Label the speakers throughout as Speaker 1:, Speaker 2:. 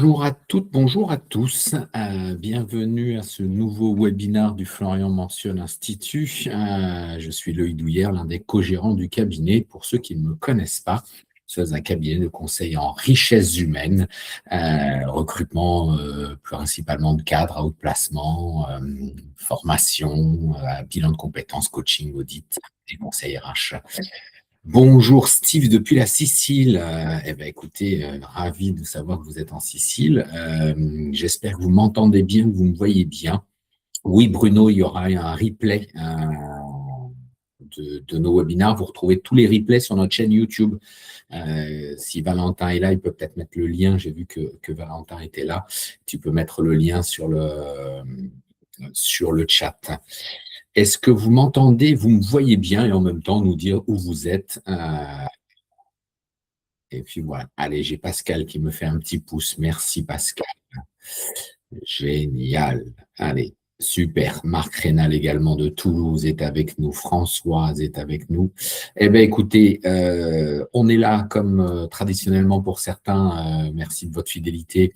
Speaker 1: Bonjour à toutes, bonjour à tous. Bienvenue à ce nouveau webinaire du Florian Mentionne Institut. Je suis Loïc Douillère, l'un des co-gérants du cabinet. Pour ceux qui ne me connaissent pas, c'est un cabinet de conseil en richesses humaines, recrutement principalement de cadres à haut placement, formation, bilan de compétences, coaching, audit et conseil RH. Bonjour Steve depuis la Sicile. Écoutez, ravi de savoir que vous êtes en Sicile. J'espère que vous m'entendez bien, que vous me voyez bien. Oui, Bruno, il y aura un replay de nos webinaires. Vous retrouvez tous les replays sur notre chaîne YouTube. Si Valentin est là, il peut peut-être mettre le lien. J'ai vu que Valentin était là. Tu peux mettre le lien sur le chat. Est-ce que vous m'entendez, vous me voyez bien et en même temps nous dire où vous êtes et puis voilà. Allez, j'ai Pascal qui me fait un petit pouce. Merci Pascal. Génial. Allez, super. Marc Rénal également de Toulouse est avec nous. Françoise est avec nous. Eh bien, écoutez, on est là comme traditionnellement pour certains. Merci de votre fidélité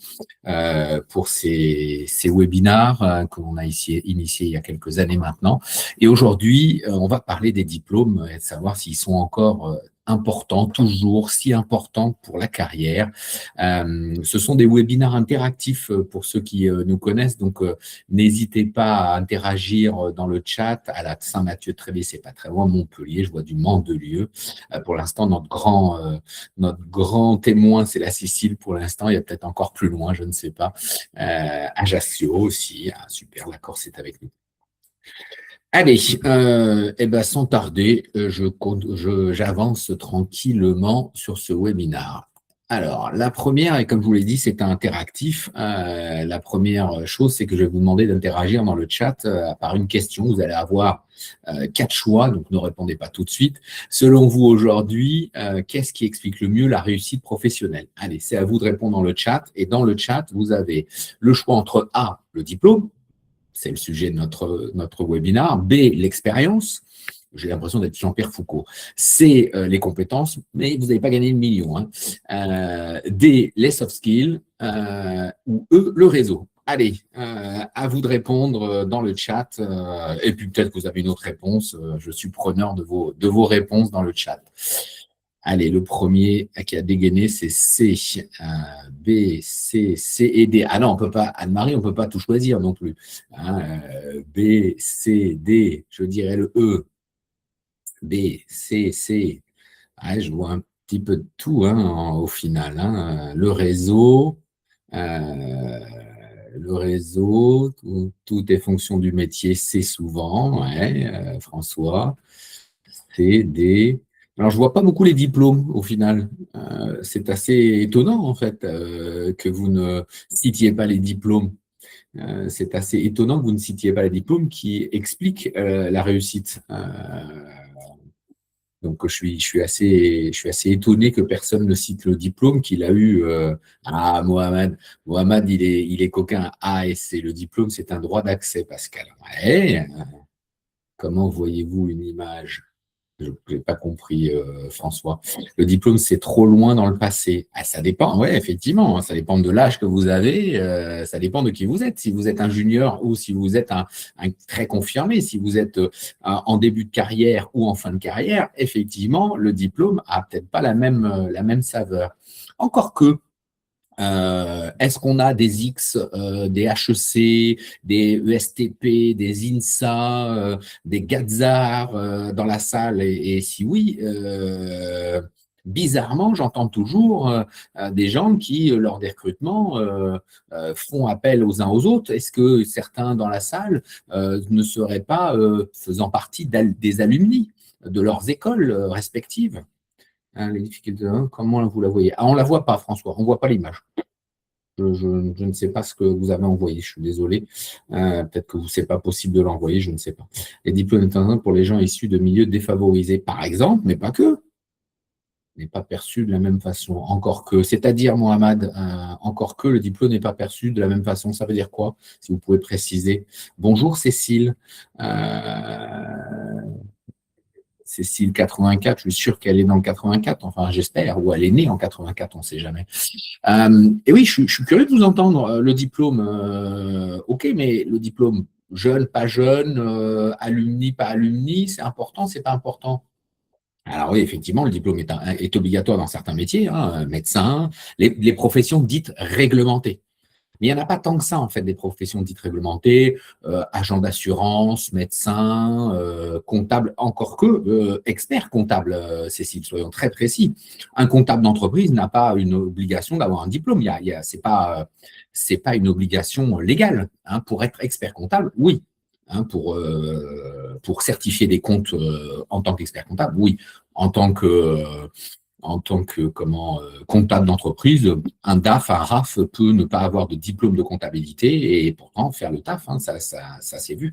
Speaker 1: pour ces webinars qu'on a initiés il y a quelques années maintenant. Et aujourd'hui, on va parler des diplômes et de savoir s'ils sont encore importants, toujours si importants pour la carrière. Ce sont des webinaires interactifs pour ceux qui nous connaissent, donc n'hésitez pas à interagir dans le chat. À la Saint-Mathieu-Trévé, c'est pas très loin, Montpellier, je vois du Mandelieu. Pour l'instant, notre grand témoin, c'est la Sicile pour l'instant, il y a peut-être encore plus loin, je ne sais pas. Ajaccio aussi, super, la Corse est avec nous. Allez, sans tarder, j'avance tranquillement sur ce webinaire. Alors, la première, et comme je vous l'ai dit, c'est interactif. La première chose, c'est que je vais vous demander d'interagir dans le chat par une question. Vous allez avoir 4 choix, donc ne répondez pas tout de suite. Selon vous aujourd'hui, qu'est-ce qui explique le mieux la réussite professionnelle? Allez, c'est à vous de répondre dans le chat. Et dans le chat, vous avez le choix entre A, le diplôme, c'est le sujet de notre webinaire. B, l'expérience. J'ai l'impression d'être Jean-Pierre Foucault. C, les compétences, mais vous n'avez pas gagné le million. D, les soft skills. Ou E, le réseau. Allez, à vous de répondre dans le chat. Et puis peut-être que vous avez une autre réponse. Je suis preneur de vos réponses dans le chat. Allez, le premier qui a dégainé, c'est C, B, C, C et D. Ah non, on ne peut pas, Anne-Marie, on ne peut pas tout choisir non plus. B, C, D, je dirais le E. B, C, C. Je vois un petit peu de tout au final. Le réseau, tout est fonction du métier, c'est souvent, François. C, D. Alors, je ne vois pas beaucoup les diplômes au final. C'est assez étonnant, en fait, que vous ne citiez pas les diplômes. C'est assez étonnant que vous ne citiez pas les diplômes qui expliquent la réussite. Donc, je suis assez étonné que personne ne cite le diplôme qu'il a eu. Mohamed, il est coquin. Et c'est le diplôme, c'est un droit d'accès, Pascal. Ouais. Comment voyez-vous une image? Je n'ai pas compris, François. Le diplôme, c'est trop loin dans le passé. Ça dépend, oui, effectivement. Ça dépend de l'âge que vous avez. Ça dépend de qui vous êtes. Si vous êtes un junior ou si vous êtes un très confirmé, si vous êtes en début de carrière ou en fin de carrière, effectivement, le diplôme a peut-être pas la même saveur. Encore que, est-ce qu'on a des X, des HEC, des ESTP, des INSA, des Gazar dans la salle et si oui, bizarrement, j'entends toujours des gens qui, lors des recrutements, font appel aux uns aux autres. Est-ce que certains dans la salle ne seraient pas faisant partie des alumni de leurs écoles respectives? Les difficultés, comment vous la voyez? On ne la voit pas, François, on ne voit pas l'image. Je ne sais pas ce que vous avez envoyé, je suis désolé. Peut-être que ce n'est pas possible de l'envoyer, je ne sais pas. Les diplômes internationaux pour les gens issus de milieux défavorisés, par exemple, mais pas que, n'est pas perçu de la même façon. Encore que, c'est-à-dire, Mohamed, encore que le diplôme n'est pas perçu de la même façon. Ça veut dire quoi? Si vous pouvez préciser. Bonjour Cécile. Cécile 84, je suis sûr qu'elle est dans le 84, enfin j'espère, ou elle est née en 84, on ne sait jamais. Et oui, je suis curieux de vous entendre. Le diplôme, ok, mais le diplôme jeune, pas jeune, alumni, pas alumni, c'est important, c'est pas important. Alors oui, effectivement, le diplôme est obligatoire dans certains métiers, hein, médecin, les professions dites réglementées. Mais il n'y en a pas tant que ça, en fait, des professions dites réglementées, agent d'assurance, médecin, comptable, encore que expert comptable, Cécile, soyons très précis. Un comptable d'entreprise n'a pas une obligation d'avoir un diplôme. C'est pas une obligation légale. Hein, pour être expert comptable, oui. Hein, pour certifier des comptes en tant qu'expert comptable, oui. En tant que comptable d'entreprise, un DAF, un RAF peut ne pas avoir de diplôme de comptabilité et pourtant faire le taf, hein, ça s'est vu.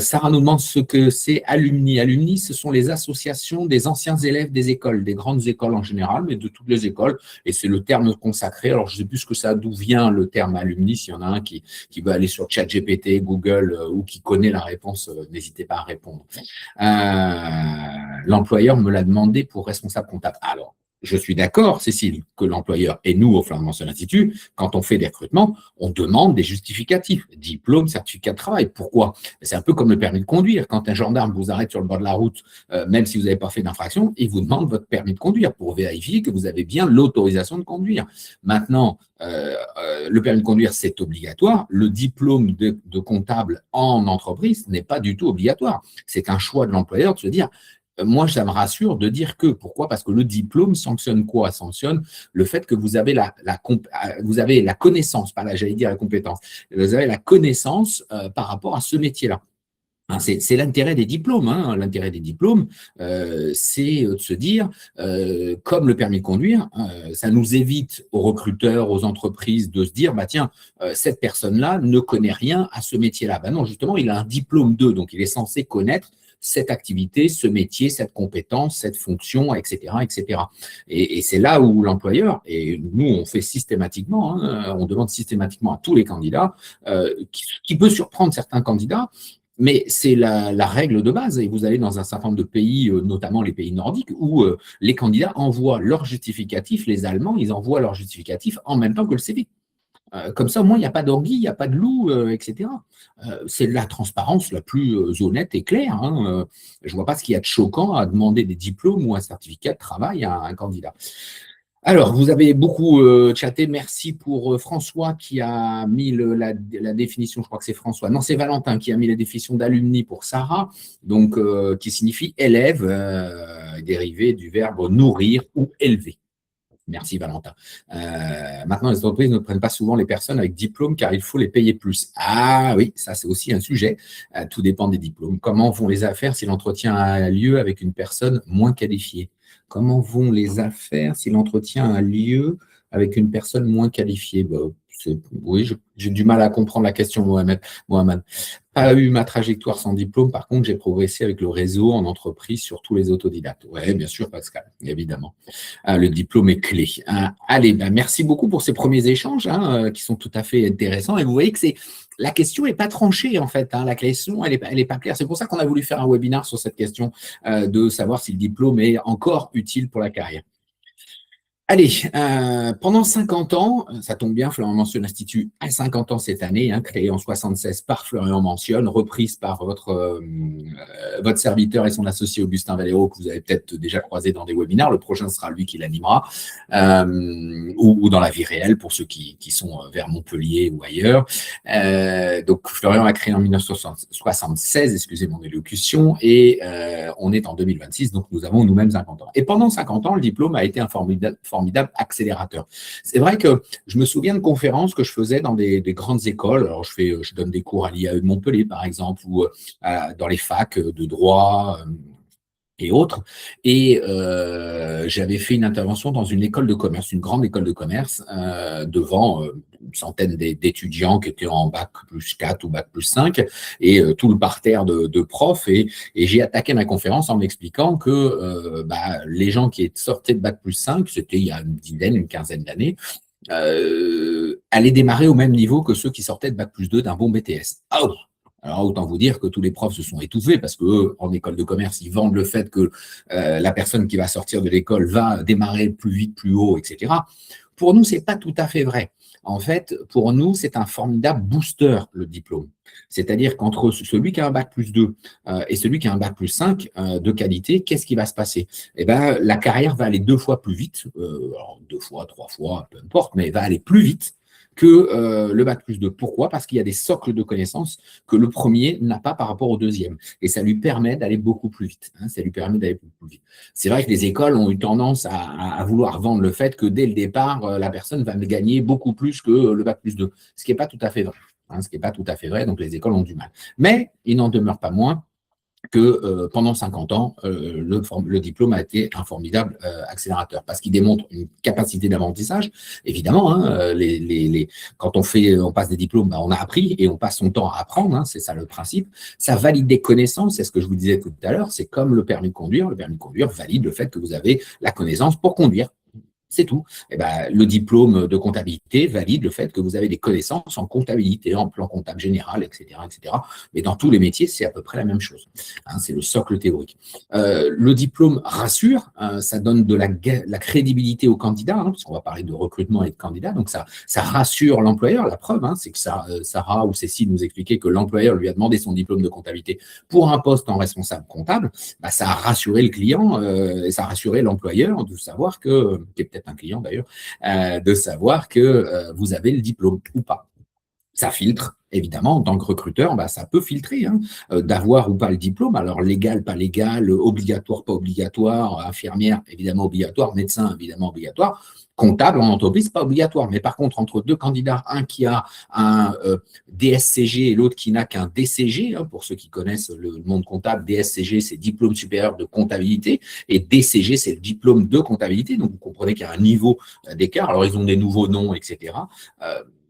Speaker 1: Sarah nous demande ce que c'est alumni. Alumni, ce sont les associations des anciens élèves des écoles, des grandes écoles en général, mais de toutes les écoles, et c'est le terme consacré. Alors, je ne sais plus d'où vient le terme alumni. S'il y en a un qui veut aller sur ChatGPT, Google ou qui connaît la réponse, n'hésitez pas à répondre. L'employeur me l'a demandé pour responsable comptable. Alors, je suis d'accord, Cécile, que l'employeur et nous, au Flandre Mention Institut, quand on fait des recrutements, on demande des justificatifs, diplôme, certificat de travail. Pourquoi? C'est un peu comme le permis de conduire. Quand un gendarme vous arrête sur le bord de la route, même si vous n'avez pas fait d'infraction, il vous demande votre permis de conduire pour vérifier que vous avez bien l'autorisation de conduire. Maintenant, le permis de conduire, c'est obligatoire. Le diplôme de comptable en entreprise n'est pas du tout obligatoire. C'est un choix de l'employeur de se dire, moi, ça me rassure de dire que. Pourquoi? Parce que le diplôme sanctionne quoi? Sanctionne le fait que vous avez vous avez la connaissance, pas là, j'allais dire la compétence, vous avez la connaissance par rapport à ce métier-là. Hein, c'est l'intérêt des diplômes. Hein. L'intérêt des diplômes, c'est de se dire, comme le permis de conduire, ça nous évite aux recruteurs, aux entreprises de se dire, bah tiens, cette personne-là ne connaît rien à ce métier-là. Bah non, justement, il a un diplôme 2, donc il est censé connaître cette activité, ce métier, cette compétence, cette fonction, etc., etc. Et c'est là où l'employeur, et nous on fait systématiquement, hein, on demande systématiquement à tous les candidats, qui peut surprendre certains candidats, mais c'est la règle de base. Et vous allez dans un certain nombre de pays, notamment les pays nordiques, où les candidats envoient leur justificatif, les Allemands, ils envoient leur justificatif en même temps que le CV. Comme ça, au moins, il n'y a pas d'orgueil, il n'y a pas de loup, etc. C'est la transparence la plus honnête et claire. Hein. Je ne vois pas ce qu'il y a de choquant à demander des diplômes ou un certificat de travail à un candidat. Alors, vous avez beaucoup chatté. Merci pour François qui a mis la définition, je crois que c'est François. Non, c'est Valentin qui a mis la définition d'alumni pour Sarah, donc qui signifie élève, dérivé du verbe nourrir ou élever. Merci Valentin. Maintenant, les entreprises ne prennent pas souvent les personnes avec diplôme car il faut les payer plus. Ah oui, ça c'est aussi un sujet. Tout dépend des diplômes. Comment vont les affaires si l'entretien a lieu avec une personne moins qualifiée? Comment vont les affaires si l'entretien a lieu avec une personne moins qualifiée? Oui, j'ai du mal à comprendre la question, Mohamed. Pas eu ma trajectoire sans diplôme, par contre, j'ai progressé avec le réseau en entreprise sur tous les autodidactes. Oui, bien sûr, Pascal, évidemment. Le diplôme est clé. Allez, merci beaucoup pour ces premiers échanges qui sont tout à fait intéressants. Et vous voyez que la question n'est pas tranchée, en fait. La question, elle est pas claire. C'est pour ça qu'on a voulu faire un webinaire sur cette question de savoir si le diplôme est encore utile pour la carrière. Allez, pendant 50 ans, ça tombe bien, Florian Mention Institut a 50 ans cette année, créé en 76 par Florian Mention, reprise par votre serviteur et son associé Augustin Valero, que vous avez peut-être déjà croisé dans des webinaires. Le prochain sera lui qui l'animera, ou dans la vie réelle pour ceux qui sont vers Montpellier ou ailleurs. Donc, Florian a créé en 1976, excusez mon élocution, et on est en 2026, donc nous avons nous-mêmes 50 ans. Et pendant 50 ans, le diplôme a été un formidable accélérateur. C'est vrai que je me souviens de conférences que je faisais dans des grandes écoles. Alors, je donne des cours à l'IAE de Montpellier, par exemple, ou dans les facs de droit et autres. Et j'avais fait une intervention dans une école de commerce, une grande école de commerce, devant une centaine d'étudiants qui étaient en bac plus 4 ou bac plus 5, et tout le parterre de profs. Et j'ai attaqué ma conférence en m'expliquant que les gens qui sortaient de bac plus 5, c'était il y a une quinzaine d'années, allaient démarrer au même niveau que ceux qui sortaient de bac plus 2 d'un bon BTS. Oh, Alors, autant vous dire que tous les profs se sont étouffés parce qu'eux, en école de commerce, ils vendent le fait que la personne qui va sortir de l'école va démarrer plus vite, plus haut, etc. Pour nous, ce n'est pas tout à fait vrai. En fait, pour nous, c'est un formidable booster, le diplôme. C'est-à-dire qu'entre celui qui a un bac+2 et celui qui a un bac+5 de qualité, qu'est-ce qui va se passer? Eh ben, la carrière va aller 2 fois plus vite, alors 2 fois, 3 fois, peu importe, mais va aller plus vite que le bac+2. Pourquoi? Parce qu'il y a des socles de connaissances que le premier n'a pas par rapport au deuxième. Et ça lui permet d'aller beaucoup plus vite. Hein, ça lui permet d'aller beaucoup plus vite. C'est vrai que les écoles ont eu tendance à vouloir vendre le fait que dès le départ, la personne va gagner beaucoup plus que le bac+2. Ce qui n'est pas tout à fait vrai. Hein, ce qui n'est pas tout à fait vrai, donc les écoles ont du mal. Mais il n'en demeure pas moins que pendant 50 ans, le diplôme a été un formidable accélérateur parce qu'il démontre une capacité d'apprentissage. Évidemment, hein, quand on passe des diplômes, ben, on a appris et on passe son temps à apprendre, hein, c'est ça le principe. Ça valide des connaissances, c'est ce que je vous disais tout à l'heure, c'est comme le permis de conduire. Le permis de conduire valide le fait que vous avez la connaissance pour conduire. C'est tout. Et ben, le diplôme de comptabilité valide le fait que vous avez des connaissances en comptabilité, en plan comptable général, etc., etc. Mais dans tous les métiers, c'est à peu près la même chose. Hein, c'est le socle théorique. Le diplôme rassure, ça donne de la crédibilité au candidat, hein, parce qu'on va parler de recrutement et de candidat. Donc, ça rassure l'employeur. La preuve, hein, c'est que Sarah ou Cécile nous expliquait que l'employeur lui a demandé son diplôme de comptabilité pour un poste en responsable comptable. Bah, ça a rassuré le client et ça a rassuré l'employeur de savoir que, qui est peut-être un client d'ailleurs, de savoir que vous avez le diplôme ou pas. Ça filtre, évidemment, en tant que recruteur, bah, ça peut filtrer, hein, d'avoir ou pas le diplôme. Alors, légal, pas légal, obligatoire, pas obligatoire, infirmière, évidemment obligatoire, médecin, évidemment obligatoire, comptable en entreprise, pas obligatoire. Mais par contre, entre deux candidats, un qui a un DSCG et l'autre qui n'a qu'un DCG, hein, pour ceux qui connaissent le monde comptable, DSCG, c'est diplôme supérieur de comptabilité, et DCG, c'est le diplôme de comptabilité. Donc, vous comprenez qu'il y a un niveau d'écart. Alors, ils ont des nouveaux noms, etc.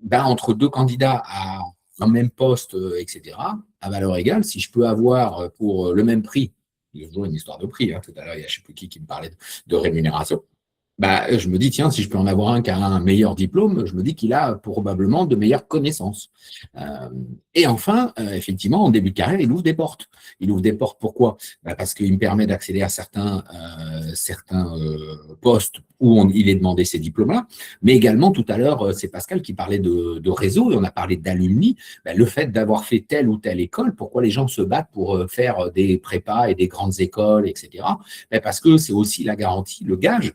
Speaker 1: Ben, entre deux candidats à un même poste, etc., à valeur égale, si je peux avoir pour le même prix, il y a toujours une histoire de prix, hein, tout à l'heure, il y a je ne sais plus qui me parlait de rémunération, bah, je me dis, tiens, si je peux en avoir un qui a un meilleur diplôme, je me dis qu'il a probablement de meilleures connaissances. Et enfin, effectivement, en début de carrière, il ouvre des portes. Il ouvre des portes, pourquoi? Bah, parce qu'il me permet d'accéder à certains postes où il est demandé ces diplômes-là. Mais également, tout à l'heure, c'est Pascal qui parlait de réseau et on a parlé d'alumni. Bah, le fait d'avoir fait telle ou telle école, pourquoi les gens se battent pour faire des prépas et des grandes écoles, etc. Bah, parce que c'est aussi la garantie, le gage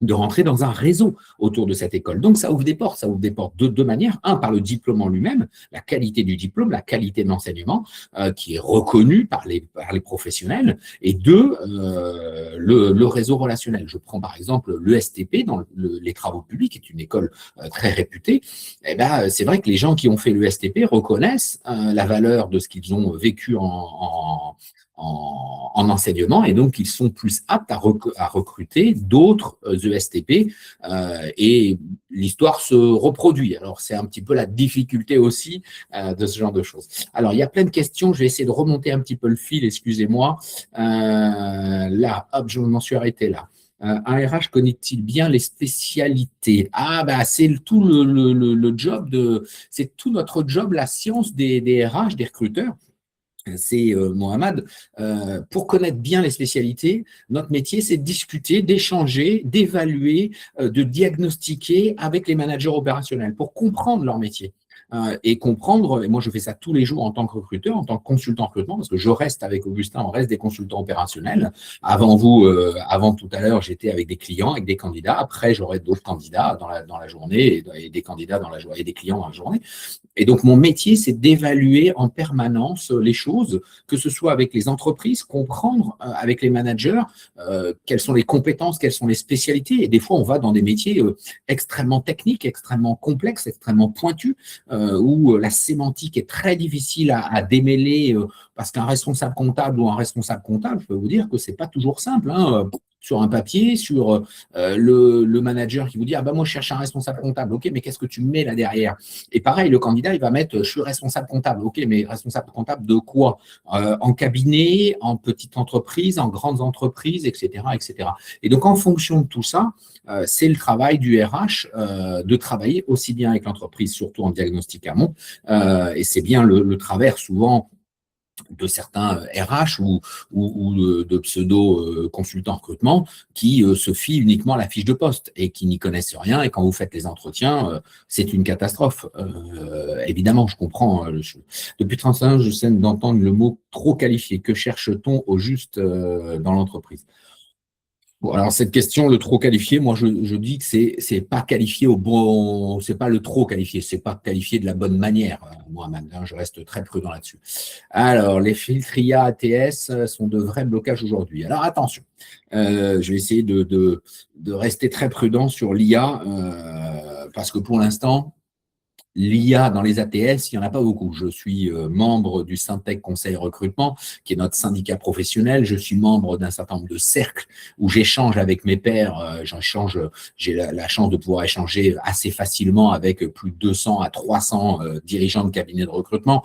Speaker 1: de rentrer dans un réseau autour de cette école. Donc, ça ouvre des portes. Ça ouvre des portes de deux manières. Un, par le diplôme en lui-même, la qualité du diplôme, la qualité de l'enseignement, qui est reconnue par les professionnels. Et deux, le réseau relationnel. Je prends par exemple l'ESTP, dans les travaux publics, qui est une école très réputée. Eh ben, c'est vrai que les gens qui ont fait l'ESTP reconnaissent la valeur de ce qu'ils ont vécu en enseignement et donc ils sont plus aptes à recruter d'autres ESTP et l'histoire se reproduit. Alors, c'est un petit peu la difficulté aussi de ce genre de choses. Alors, il y a plein de questions. Je vais essayer de remonter un petit peu le fil, excusez-moi. Là, hop, je m'en suis arrêté là. Un RH connaît-il bien les spécialités? Ah, bah, c'est tout le job c'est tout notre job, la science des RH, des recruteurs. C'est Mohamed. Pour connaître bien les spécialités, notre métier, c'est de discuter, d'échanger, d'évaluer, de diagnostiquer avec les managers opérationnels pour comprendre leur métier. Et comprendre, et moi je fais ça tous les jours en tant que recruteur, en tant que consultant recrutement, parce que je reste avec Augustin, on reste des consultants opérationnels. Avant vous, avant tout à l'heure, j'étais avec des clients, avec des candidats. Après, j'aurai d'autres candidats dans la journée et des candidats dans la journée et des clients dans la journée. Et donc, mon métier, c'est d'évaluer en permanence les choses, que ce soit avec les entreprises, comprendre avec les managers quelles sont les compétences, quelles sont les spécialités. Et des fois, on va dans des métiers extrêmement techniques, extrêmement complexes, extrêmement pointus, où la sémantique est très difficile à démêler parce qu'un responsable comptable ou un responsable comptable, je peux vous dire que ce n'est pas toujours simple. Hein. sur un papier, sur le manager qui vous dit « Ah ben moi, je cherche un responsable comptable. Ok, mais qu'est-ce que tu mets là derrière ?» Et pareil, le candidat, il va mettre « Je suis responsable comptable. » Ok, mais responsable comptable de quoi? En cabinet, en petite entreprise, en grandes entreprises, etc., etc. Et donc, en fonction de tout ça, c'est le travail du RH de travailler aussi bien avec l'entreprise, surtout en diagnostic amont, et c'est bien le travers souvent de certains RH ou de pseudo-consultants recrutement qui se fient uniquement à la fiche de poste et qui n'y connaissent rien. Et quand vous faites les entretiens, c'est une catastrophe. Évidemment, je comprends. Depuis 35 ans, je sais d'entendre le mot « trop qualifié ». Que cherche-t-on au juste dans l'entreprise? Bon, alors cette question, le trop qualifié, moi je dis que c'est pas qualifié au bon, c'est pas le trop qualifié, c'est pas qualifié de la bonne manière, Mohamed, hein, je reste très prudent là-dessus. Alors, les filtres IA ATS sont de vrais blocages aujourd'hui. Alors attention, je vais essayer de rester très prudent sur l'IA parce que pour l'instant, l'IA dans les ATS, il n'y en a pas beaucoup. Je suis membre du Syntec Conseil Recrutement, qui est notre syndicat professionnel. Je suis membre d'un certain nombre de cercles où j'échange avec mes pairs. J'ai la chance de pouvoir échanger assez facilement avec plus de 200 à 300 dirigeants de cabinets de recrutement.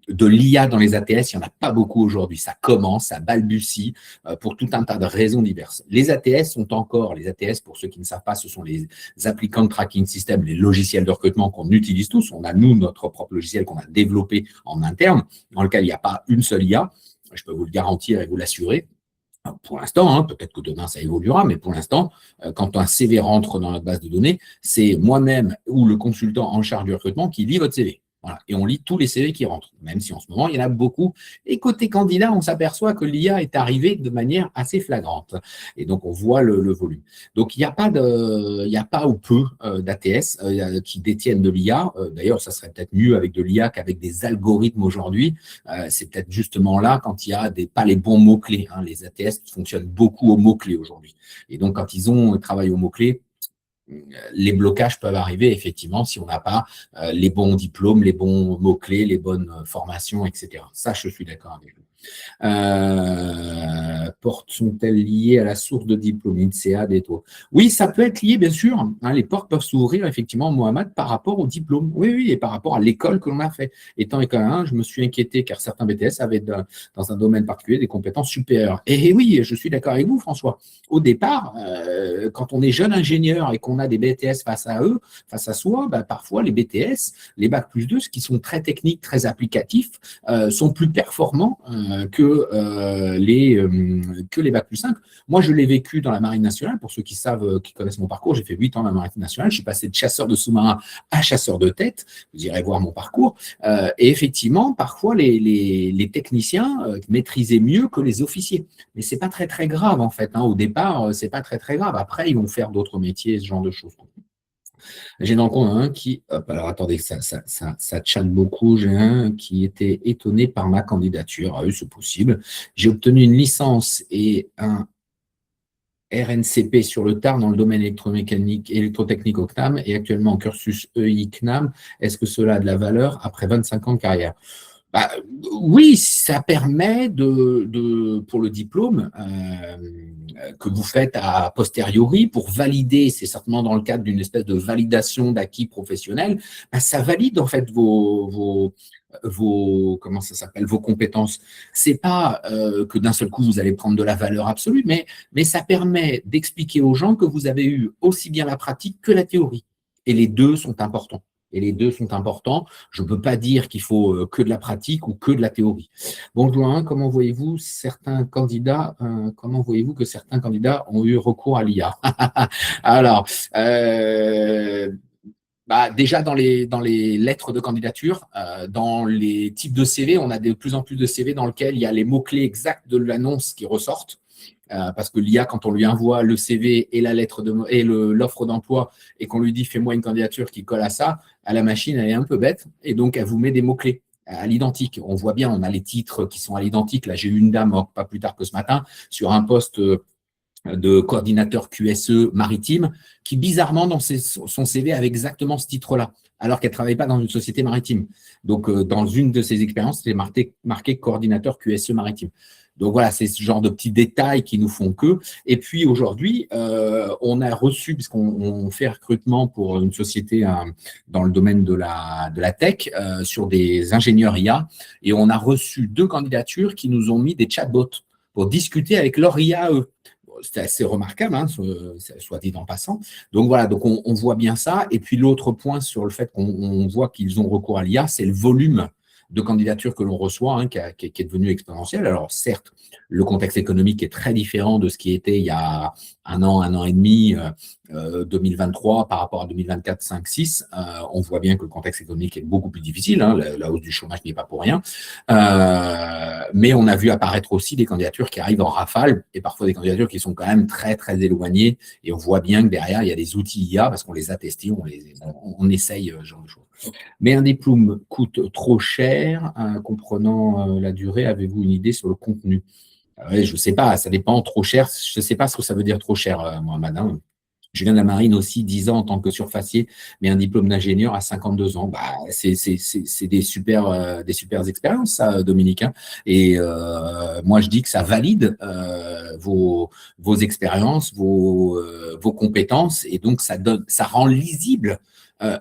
Speaker 1: De l'IA dans les ATS, il n'y en a pas beaucoup aujourd'hui. Ça commence, ça balbutie pour tout un tas de raisons diverses. Les ATS sont encore, les ATS, pour ceux qui ne savent pas, ce sont les applicants tracking system, les logiciels de recrutement qu'on utilise tous. On a, nous, notre propre logiciel qu'on a développé en interne, dans lequel il n'y a pas une seule IA. Je peux vous le garantir et vous l'assurer. Pour l'instant, hein, peut-être que demain ça évoluera, mais pour l'instant, quand un CV rentre dans notre base de données, c'est moi-même ou le consultant en charge du recrutement qui lit votre CV. Voilà. Et on lit tous les CV qui rentrent, même si en ce moment, il y en a beaucoup. Et côté candidat, on s'aperçoit que l'IA est arrivée de manière assez flagrante. Et donc, on voit le volume. Donc, il n'y a pas ou peu d'ATS qui détiennent de l'IA. D'ailleurs, ça serait peut-être mieux avec de l'IA qu'avec des algorithmes aujourd'hui. C'est peut-être justement là quand il y a pas les bons mots-clés. Hein. Les ATS fonctionnent beaucoup aux mots-clés aujourd'hui. Et donc, quand ils travaillent aux mots-clés, les blocages peuvent arriver effectivement si on n'a pas les bons diplômes, les bons mots-clés, les bonnes formations, etc. Ça, je suis d'accord avec vous. Portes sont-elles liées à la source de diplôme, INSEAD des taux? Oui, ça peut être lié, bien sûr. Hein, les portes peuvent s'ouvrir, effectivement, Mohamed, par rapport au diplôme. Oui, oui, et par rapport à l'école que l'on a fait. Étant école 1, je me suis inquiété car certains BTS avaient, dans un domaine particulier, des compétences supérieures. Et oui, je suis d'accord avec vous, François. Au départ, quand on est jeune ingénieur et qu'on a des BTS face à eux, face à soi, parfois les BTS, les Bac+2, qui sont très techniques, très applicatifs, sont plus performants que les Bac+5. Moi, je l'ai vécu dans la Marine nationale. Pour ceux qui savent, qui connaissent mon parcours, j'ai fait 8 ans dans la Marine nationale. Je suis passé de chasseur de sous-marins à chasseur de tête. Vous irez voir mon parcours. Et effectivement, parfois, les techniciens maîtrisaient mieux que les officiers. Mais ce n'est pas très, très grave, en fait. Hein. Au départ, ce n'est pas très, très grave. Après, ils vont faire d'autres métiers, ce genre de choses. J'ai dans le compte un qui, alors attendez, ça chatte beaucoup, j'ai un qui était étonné par ma candidature. Ah oui, c'est possible. J'ai obtenu une licence et un RNCP sur le tard dans le domaine électromécanique, électrotechnique au CNAM et actuellement en cursus EI CNAM. Est-ce que cela a de la valeur après 25 ans de carrière? Oui, ça permet pour le diplôme que vous faites a posteriori pour valider, c'est certainement dans le cadre d'une espèce de validation d'acquis professionnel, ça valide en fait vos comment ça s'appelle, vos compétences. C'est pas que d'un seul coup vous allez prendre de la valeur absolue, mais ça permet d'expliquer aux gens que vous avez eu aussi bien la pratique que la théorie. Et les deux sont importants. Je ne peux pas dire qu'il faut que de la pratique ou que de la théorie. Bonjour, comment voyez-vous que certains candidats ont eu recours à l'IA? Alors, déjà dans les lettres de candidature, dans les types de CV, on a de plus en plus de CV dans lesquels il y a les mots-clés exacts de l'annonce qui ressortent. Parce que l'IA, quand on lui envoie le CV et la lettre et l'offre d'emploi et qu'on lui dit fais-moi une candidature qui colle à ça, à la machine, elle est un peu bête et donc elle vous met des mots-clés à l'identique. On voit bien, on a les titres qui sont à l'identique. Là, j'ai eu une dame, pas plus tard que ce matin, sur un poste de coordinateur QSE maritime qui, bizarrement, dans son CV avait exactement ce titre-là, alors qu'elle ne travaille pas dans une société maritime. Donc, dans une de ses expériences, c'était marqué coordinateur QSE maritime. Donc voilà, c'est ce genre de petits détails qui nous font que. Et puis aujourd'hui, on a reçu, puisqu'on fait recrutement pour une société dans le domaine de la tech, sur des ingénieurs IA, et on a reçu 2 candidatures qui nous ont mis des chatbots pour discuter avec leur IA eux. C'était assez remarquable, hein, soit dit en passant. Donc voilà, donc on voit bien ça. Et puis l'autre point sur le fait qu'on voit qu'ils ont recours à l'IA, c'est le volume de candidatures que l'on reçoit, hein, qui est devenu exponentiel. Alors certes, le contexte économique est très différent de ce qui était il y a un an et demi, 2023 par rapport à 2024, 5, 6. On voit bien que le contexte économique est beaucoup plus difficile, hein, la hausse du chômage n'y est pas pour rien. Mais on a vu apparaître aussi des candidatures qui arrivent en rafale et parfois des candidatures qui sont quand même très, très éloignées. Et on voit bien que derrière, il y a des outils IA parce qu'on les a testés, on essaye ce genre de choses. Mais un diplôme coûte trop cher, comprenant la durée. Avez-vous une idée sur le contenu? Ouais, je ne sais pas, ça dépend, trop cher. Je ne sais pas ce que ça veut dire trop cher, Mohamed, hein. Je viens de la marine aussi, 10 ans en tant que surfacier, mais un diplôme d'ingénieur à 52 ans. Bah, c'est des super expériences, ça, Dominique, hein. Et moi, je dis que ça valide vos expériences, vos compétences, et donc ça rend lisible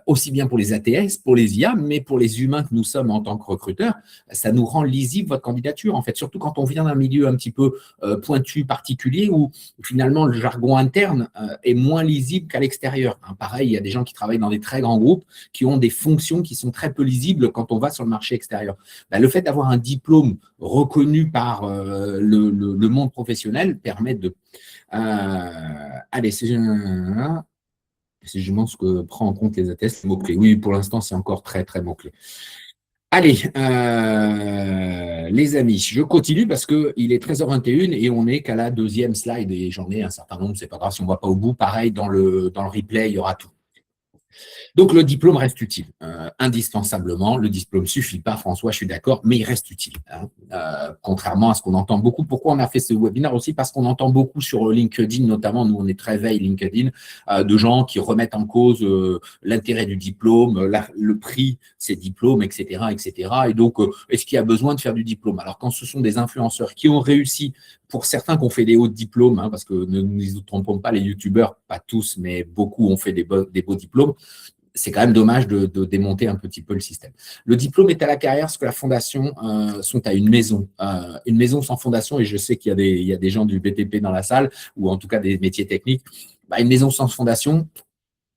Speaker 1: aussi bien pour les ATS, pour les IA, mais pour les humains que nous sommes en tant que recruteurs, ça nous rend lisible votre candidature, en fait, surtout quand on vient d'un milieu un petit peu pointu, particulier, où finalement le jargon interne est moins lisible qu'à l'extérieur. Hein, pareil, il y a des gens qui travaillent dans des très grands groupes qui ont des fonctions qui sont très peu lisibles quand on va sur le marché extérieur. Ben, le fait d'avoir un diplôme reconnu par le monde professionnel permet de… allez, c'est… Si je pense que prend en compte les ATS, mots-clés. Oui, pour l'instant, c'est encore très, très mots-clés. Allez, les amis, je continue parce qu'il est 13h21 et on n'est qu'à la 2e slide et j'en ai un certain nombre, c'est pas grave si on ne va pas au bout. Pareil, dans le replay, il y aura tout. Donc, le diplôme reste utile, indispensablement. Le diplôme ne suffit pas, François, je suis d'accord, mais il reste utile, hein, contrairement à ce qu'on entend beaucoup. Pourquoi on a fait ce webinaire aussi? Parce qu'on entend beaucoup sur LinkedIn, notamment, nous, on est très veille LinkedIn, de gens qui remettent en cause l'intérêt du diplôme, le prix de ces diplômes, etc., etc. Et donc, est-ce qu'il y a besoin de faire du diplôme? Alors, quand ce sont des influenceurs qui ont réussi, pour certains qui ont fait des hauts diplômes, hein, parce que ne nous trompons pas, les youtubeurs, pas tous, mais beaucoup ont fait des beaux diplômes, c'est quand même dommage de démonter un petit peu le système. Le diplôme est à la carrière, ce que la fondation sont à une maison. Une maison sans fondation, et je sais qu'il y a des gens du BTP dans la salle, ou en tout cas des métiers techniques, bah, une maison sans fondation,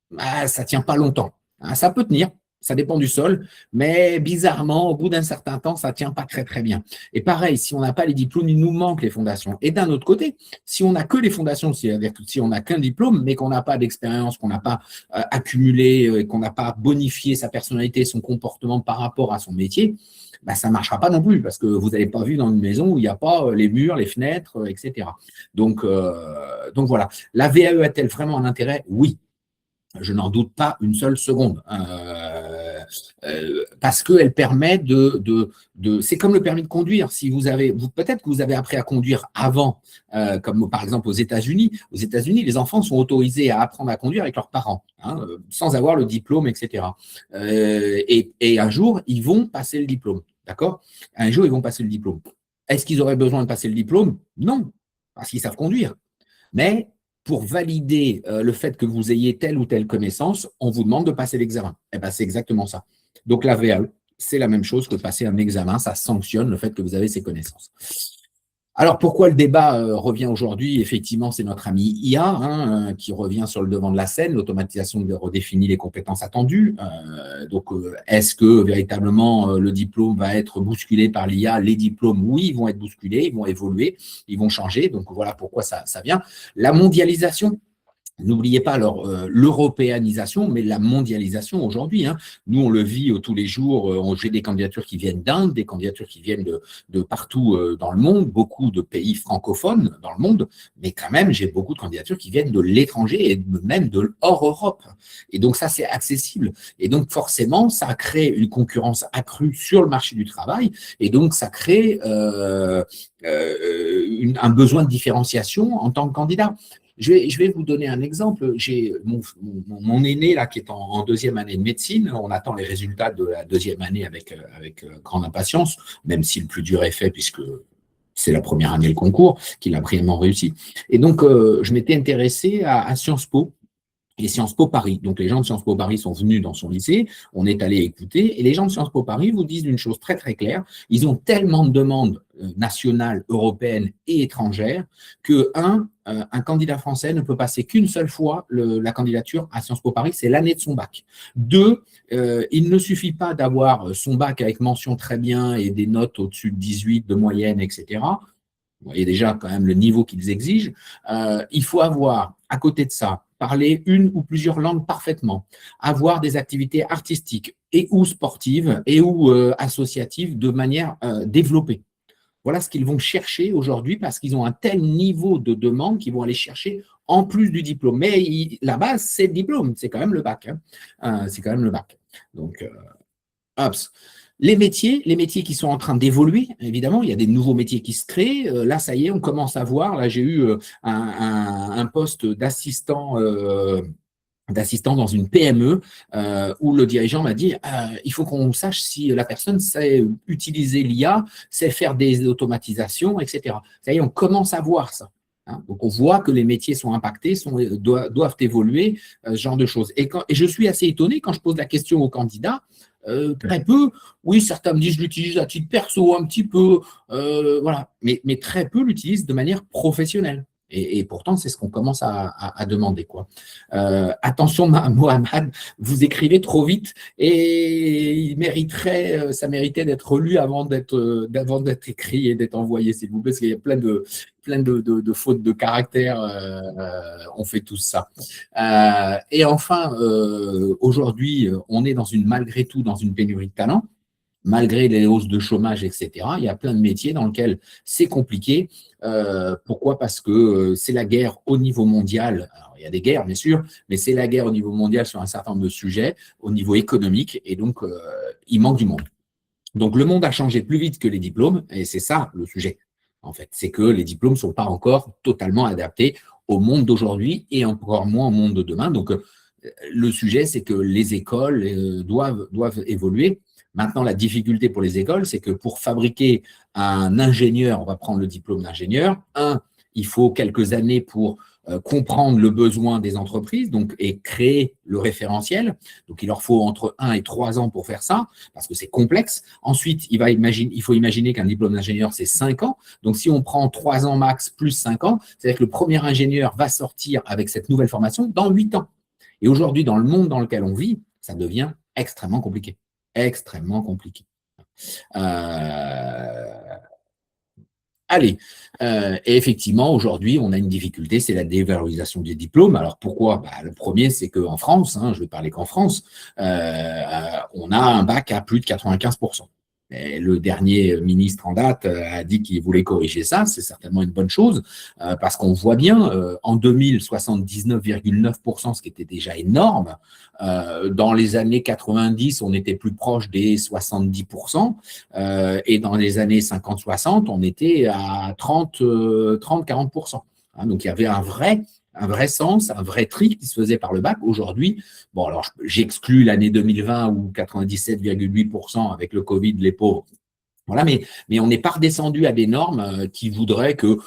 Speaker 1: bah, ça ne tient pas longtemps. Hein, ça peut tenir, ça dépend du sol, mais bizarrement, au bout d'un certain temps, ça ne tient pas très, très bien. Et pareil, si on n'a pas les diplômes, il nous manque les fondations. Et d'un autre côté, si on n'a que les fondations, c'est-à-dire que si on n'a qu'un diplôme, mais qu'on n'a pas d'expérience, qu'on n'a pas accumulé, qu'on n'a pas bonifié sa personnalité, son comportement par rapport à son métier, bah, ça ne marchera pas non plus, parce que vous n'avez pas vu dans une maison où il n'y a pas les murs, les fenêtres, etc. Donc voilà. La VAE a-t-elle vraiment un intérêt? Oui. Je n'en doute pas une seule seconde. Parce qu'elle permet c'est comme le permis de conduire. Si peut-être que vous avez appris à conduire avant, comme par exemple aux États-Unis. Aux États-Unis, les enfants sont autorisés à apprendre à conduire avec leurs parents, hein, sans avoir le diplôme, etc. Et un jour, ils vont passer le diplôme. D'accord? Un jour, ils vont passer le diplôme. Est-ce qu'ils auraient besoin de passer le diplôme? Non, parce qu'ils savent conduire. Mais pour valider le fait que vous ayez telle ou telle connaissance, on vous demande de passer l'examen. Eh ben, c'est exactement ça. Donc, la VAE, c'est la même chose que passer un examen. Ça sanctionne le fait que vous avez ces connaissances. Alors, pourquoi le débat revient aujourd'hui? Effectivement, c'est notre ami IA hein, qui revient sur le devant de la scène. L'automatisation redéfinit les compétences attendues. Donc, est-ce que véritablement le diplôme va être bousculé par l'IA? Les diplômes, oui, ils vont être bousculés, ils vont évoluer, ils vont changer. Donc, voilà pourquoi ça vient. La mondialisation. N'oubliez pas alors l'européanisation, mais la mondialisation aujourd'hui. Hein. Nous, on le vit tous les jours. J'ai des candidatures qui viennent d'Inde, des candidatures qui viennent de partout dans le monde, beaucoup de pays francophones dans le monde, mais quand même, j'ai beaucoup de candidatures qui viennent de l'étranger et même de hors Europe. Et donc, ça, c'est accessible. Et donc, forcément, ça crée une concurrence accrue sur le marché du travail. Et donc, ça crée un besoin de différenciation en tant que candidat. Je vais vous donner un exemple. J'ai mon aîné là, qui est en 2e année de médecine. On attend les résultats de la 2e année avec grande impatience, même si le plus dur est fait, puisque c'est la première année le concours, qu'il a brillamment réussi. Et donc, je m'étais intéressé à Sciences Po et Sciences Po Paris. Donc, les gens de Sciences Po Paris sont venus dans son lycée, on est allé écouter, et les gens de Sciences Po Paris vous disent une chose très, très claire, ils ont tellement de demandes nationales, européennes et étrangères que, un candidat français ne peut passer qu'une seule fois la candidature à Sciences Po Paris, c'est l'année de son bac. Deux, il ne suffit pas d'avoir son bac avec mention très bien et des notes au-dessus de 18 de moyenne, etc. Vous voyez déjà quand même le niveau qu'ils exigent. Il faut avoir, à côté de ça, parler une ou plusieurs langues parfaitement, avoir des activités artistiques et ou sportives et ou associatives de manière développée. Voilà ce qu'ils vont chercher aujourd'hui parce qu'ils ont un tel niveau de demande qu'ils vont aller chercher en plus du diplôme. Mais la base, c'est le diplôme, c'est quand même le bac. C'est quand même le bac. Donc, hop. Les métiers qui sont en train d'évoluer, évidemment, il y a des nouveaux métiers qui se créent. Là, ça y est, on commence à voir. Là, j'ai eu un poste d'assistant dans une PME où le dirigeant m'a dit il faut qu'on sache si la personne sait utiliser l'IA, sait faire des automatisations, etc. Ça y est, on commence à voir ça. Hein. Donc, on voit que les métiers sont impactés, doivent évoluer, ce genre de choses. Et je suis assez étonné quand je pose la question aux candidats. Très peu, oui, certains me disent je l'utilise à titre perso un petit peu, voilà, mais très peu l'utilisent de manière professionnelle. Et pourtant, c'est ce qu'on commence à demander, quoi. Attention, Mohamed, vous écrivez trop vite et ça méritait d'être lu avant d'être écrit et d'être envoyé, s'il vous plaît, parce qu'il y a plein de fautes de caractère. On fait tous ça. Et enfin, aujourd'hui, on est malgré tout dans une pénurie de talents. Malgré les hausses de chômage, etc., il y a plein de métiers dans lesquels c'est compliqué. Pourquoi ? Parce que c'est la guerre au niveau mondial. Alors, il y a des guerres, bien sûr, mais c'est la guerre au niveau mondial sur un certain nombre de sujets, au niveau économique, et donc il manque du monde. Donc, le monde a changé plus vite que les diplômes, et c'est ça le sujet, en fait. C'est que les diplômes ne sont pas encore totalement adaptés au monde d'aujourd'hui et encore moins au monde de demain. Donc, le sujet, c'est que les écoles doivent évoluer. Maintenant, la difficulté pour les écoles, c'est que pour fabriquer un ingénieur, on va prendre le diplôme d'ingénieur, il faut quelques années pour comprendre le besoin des entreprises et créer le référentiel. Donc, il leur faut entre 1 et 3 ans pour faire ça, parce que c'est complexe. Ensuite, il faut imaginer qu'un diplôme d'ingénieur, c'est 5 ans. Donc, si on prend 3 ans max plus 5 ans, c'est-à-dire que le premier ingénieur va sortir avec cette nouvelle formation dans 8 ans. Et aujourd'hui, dans le monde dans lequel on vit, ça devient extrêmement compliqué. Extrêmement compliqué. Allez, et effectivement, aujourd'hui, on a une difficulté, c'est la dévalorisation des diplômes. Alors pourquoi ? Le premier, c'est qu'en France, je ne vais parler qu'en France, on a un bac à plus de 95%. Et le dernier ministre en date a dit qu'il voulait corriger ça, c'est certainement une bonne chose, parce qu'on voit bien, en 2000, 79,9%, ce qui était déjà énorme. Dans les années 90, on était plus proche des 70%, et dans les années 50-60, on était à 30-40%. Donc, il y avait un vrai sens, un vrai tri qui se faisait par le bac. Aujourd'hui, bon, alors j'exclus l'année 2020 où 97,8% avec le Covid, les pauvres. Voilà, mais on n'est pas redescendu à des normes qui voudraient que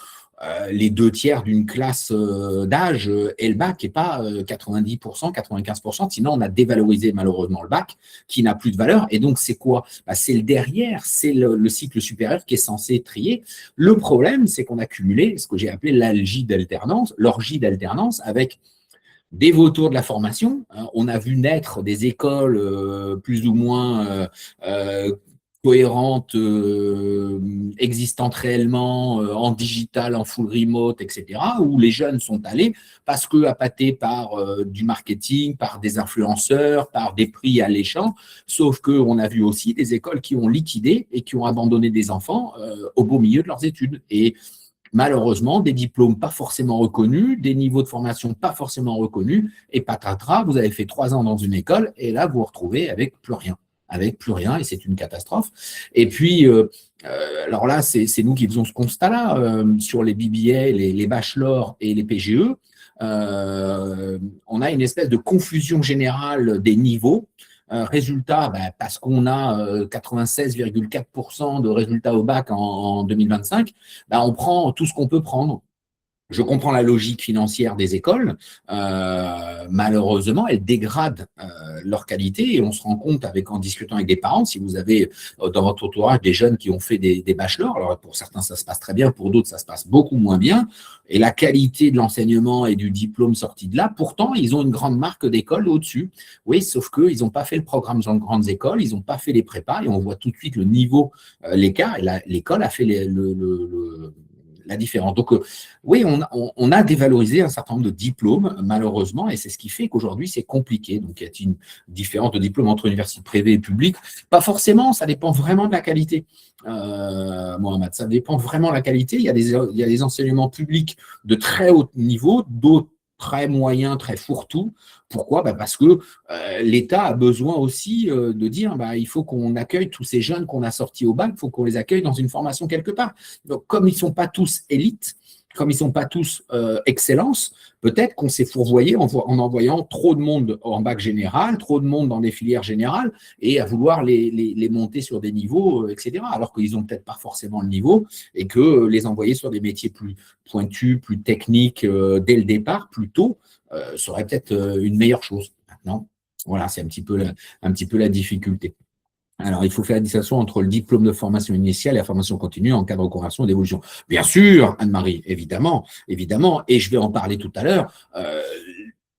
Speaker 1: les 2 tiers d'une classe d'âge aient le bac et pas 90%, 95%. Sinon, on a dévalorisé malheureusement le bac qui n'a plus de valeur. Et donc, c'est quoi ? C'est le derrière, c'est le cycle supérieur qui est censé trier. Le problème, c'est qu'on a cumulé ce que j'ai appelé l'orgie d'alternance avec des vautours de la formation. On a vu naître des écoles plus ou moins cohérentes, existantes réellement, en digital, en full remote, etc., où les jeunes sont allés parce que appâtés par du marketing, par des influenceurs, par des prix alléchants, sauf qu'on a vu aussi des écoles qui ont liquidé et qui ont abandonné des enfants au beau milieu de leurs études. Et malheureusement, des diplômes pas forcément reconnus, des niveaux de formation pas forcément reconnus, et patatras, vous avez fait 3 ans dans une école, et là, vous vous retrouvez avec plus rien, et c'est une catastrophe. Et puis, alors là, c'est nous qui faisons ce constat-là, sur les BBA, les bachelors et les PGE, on a une espèce de confusion générale des niveaux. Résultat, parce qu'on a 96,4% de résultats au bac en 2025, on prend tout ce qu'on peut prendre. Je comprends la logique financière des écoles. Malheureusement, elles dégradent leur qualité et on se rend compte en discutant avec des parents, si vous avez dans votre entourage des jeunes qui ont fait des bachelors, alors pour certains ça se passe très bien, pour d'autres ça se passe beaucoup moins bien, et la qualité de l'enseignement et du diplôme sorti de là, pourtant ils ont une grande marque d'école au-dessus. Oui, sauf qu'ils n'ont pas fait le programme dans de grandes écoles, ils n'ont pas fait les prépas et on voit tout de suite le niveau, l'écart, et l'école a fait la différence. Donc, oui, on a dévalorisé un certain nombre de diplômes, malheureusement, et c'est ce qui fait qu'aujourd'hui, c'est compliqué. Donc, il y a une différence de diplôme entre universités privées et publiques? Pas forcément, ça dépend vraiment de la qualité, Mohamed. Ça dépend vraiment de la qualité. Il y a des enseignements publics de très haut niveau, d'autres très moyens, très fourre-tout. Pourquoi? Parce que l'État a besoin aussi de dire il faut qu'on accueille tous ces jeunes qu'on a sortis au bac, il faut qu'on les accueille dans une formation quelque part. Donc, comme ils ne sont pas tous élites, comme ils ne sont pas tous excellence, peut-être qu'on s'est fourvoyé en envoyant trop de monde en bac général, trop de monde dans des filières générales et à vouloir les monter sur des niveaux, etc. Alors qu'ils n'ont peut-être pas forcément le niveau et que les envoyer sur des métiers plus pointus, plus techniques dès le départ, plus tôt, serait peut-être une meilleure chose. Maintenant, voilà, c'est un petit peu la difficulté. Alors, il faut faire la distinction entre le diplôme de formation initiale et la formation continue en cas de reconversion et d'évolution. Bien sûr, Anne-Marie, évidemment, évidemment, et je vais en parler tout à l'heure.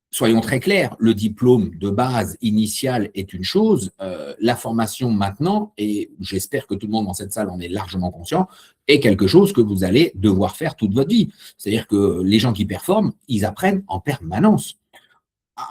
Speaker 1: Soyons très clairs, le diplôme de base initial est une chose, la formation maintenant, et j'espère que tout le monde dans cette salle en est largement conscient, est quelque chose que vous allez devoir faire toute votre vie. C'est-à-dire que les gens qui performent, ils apprennent en permanence.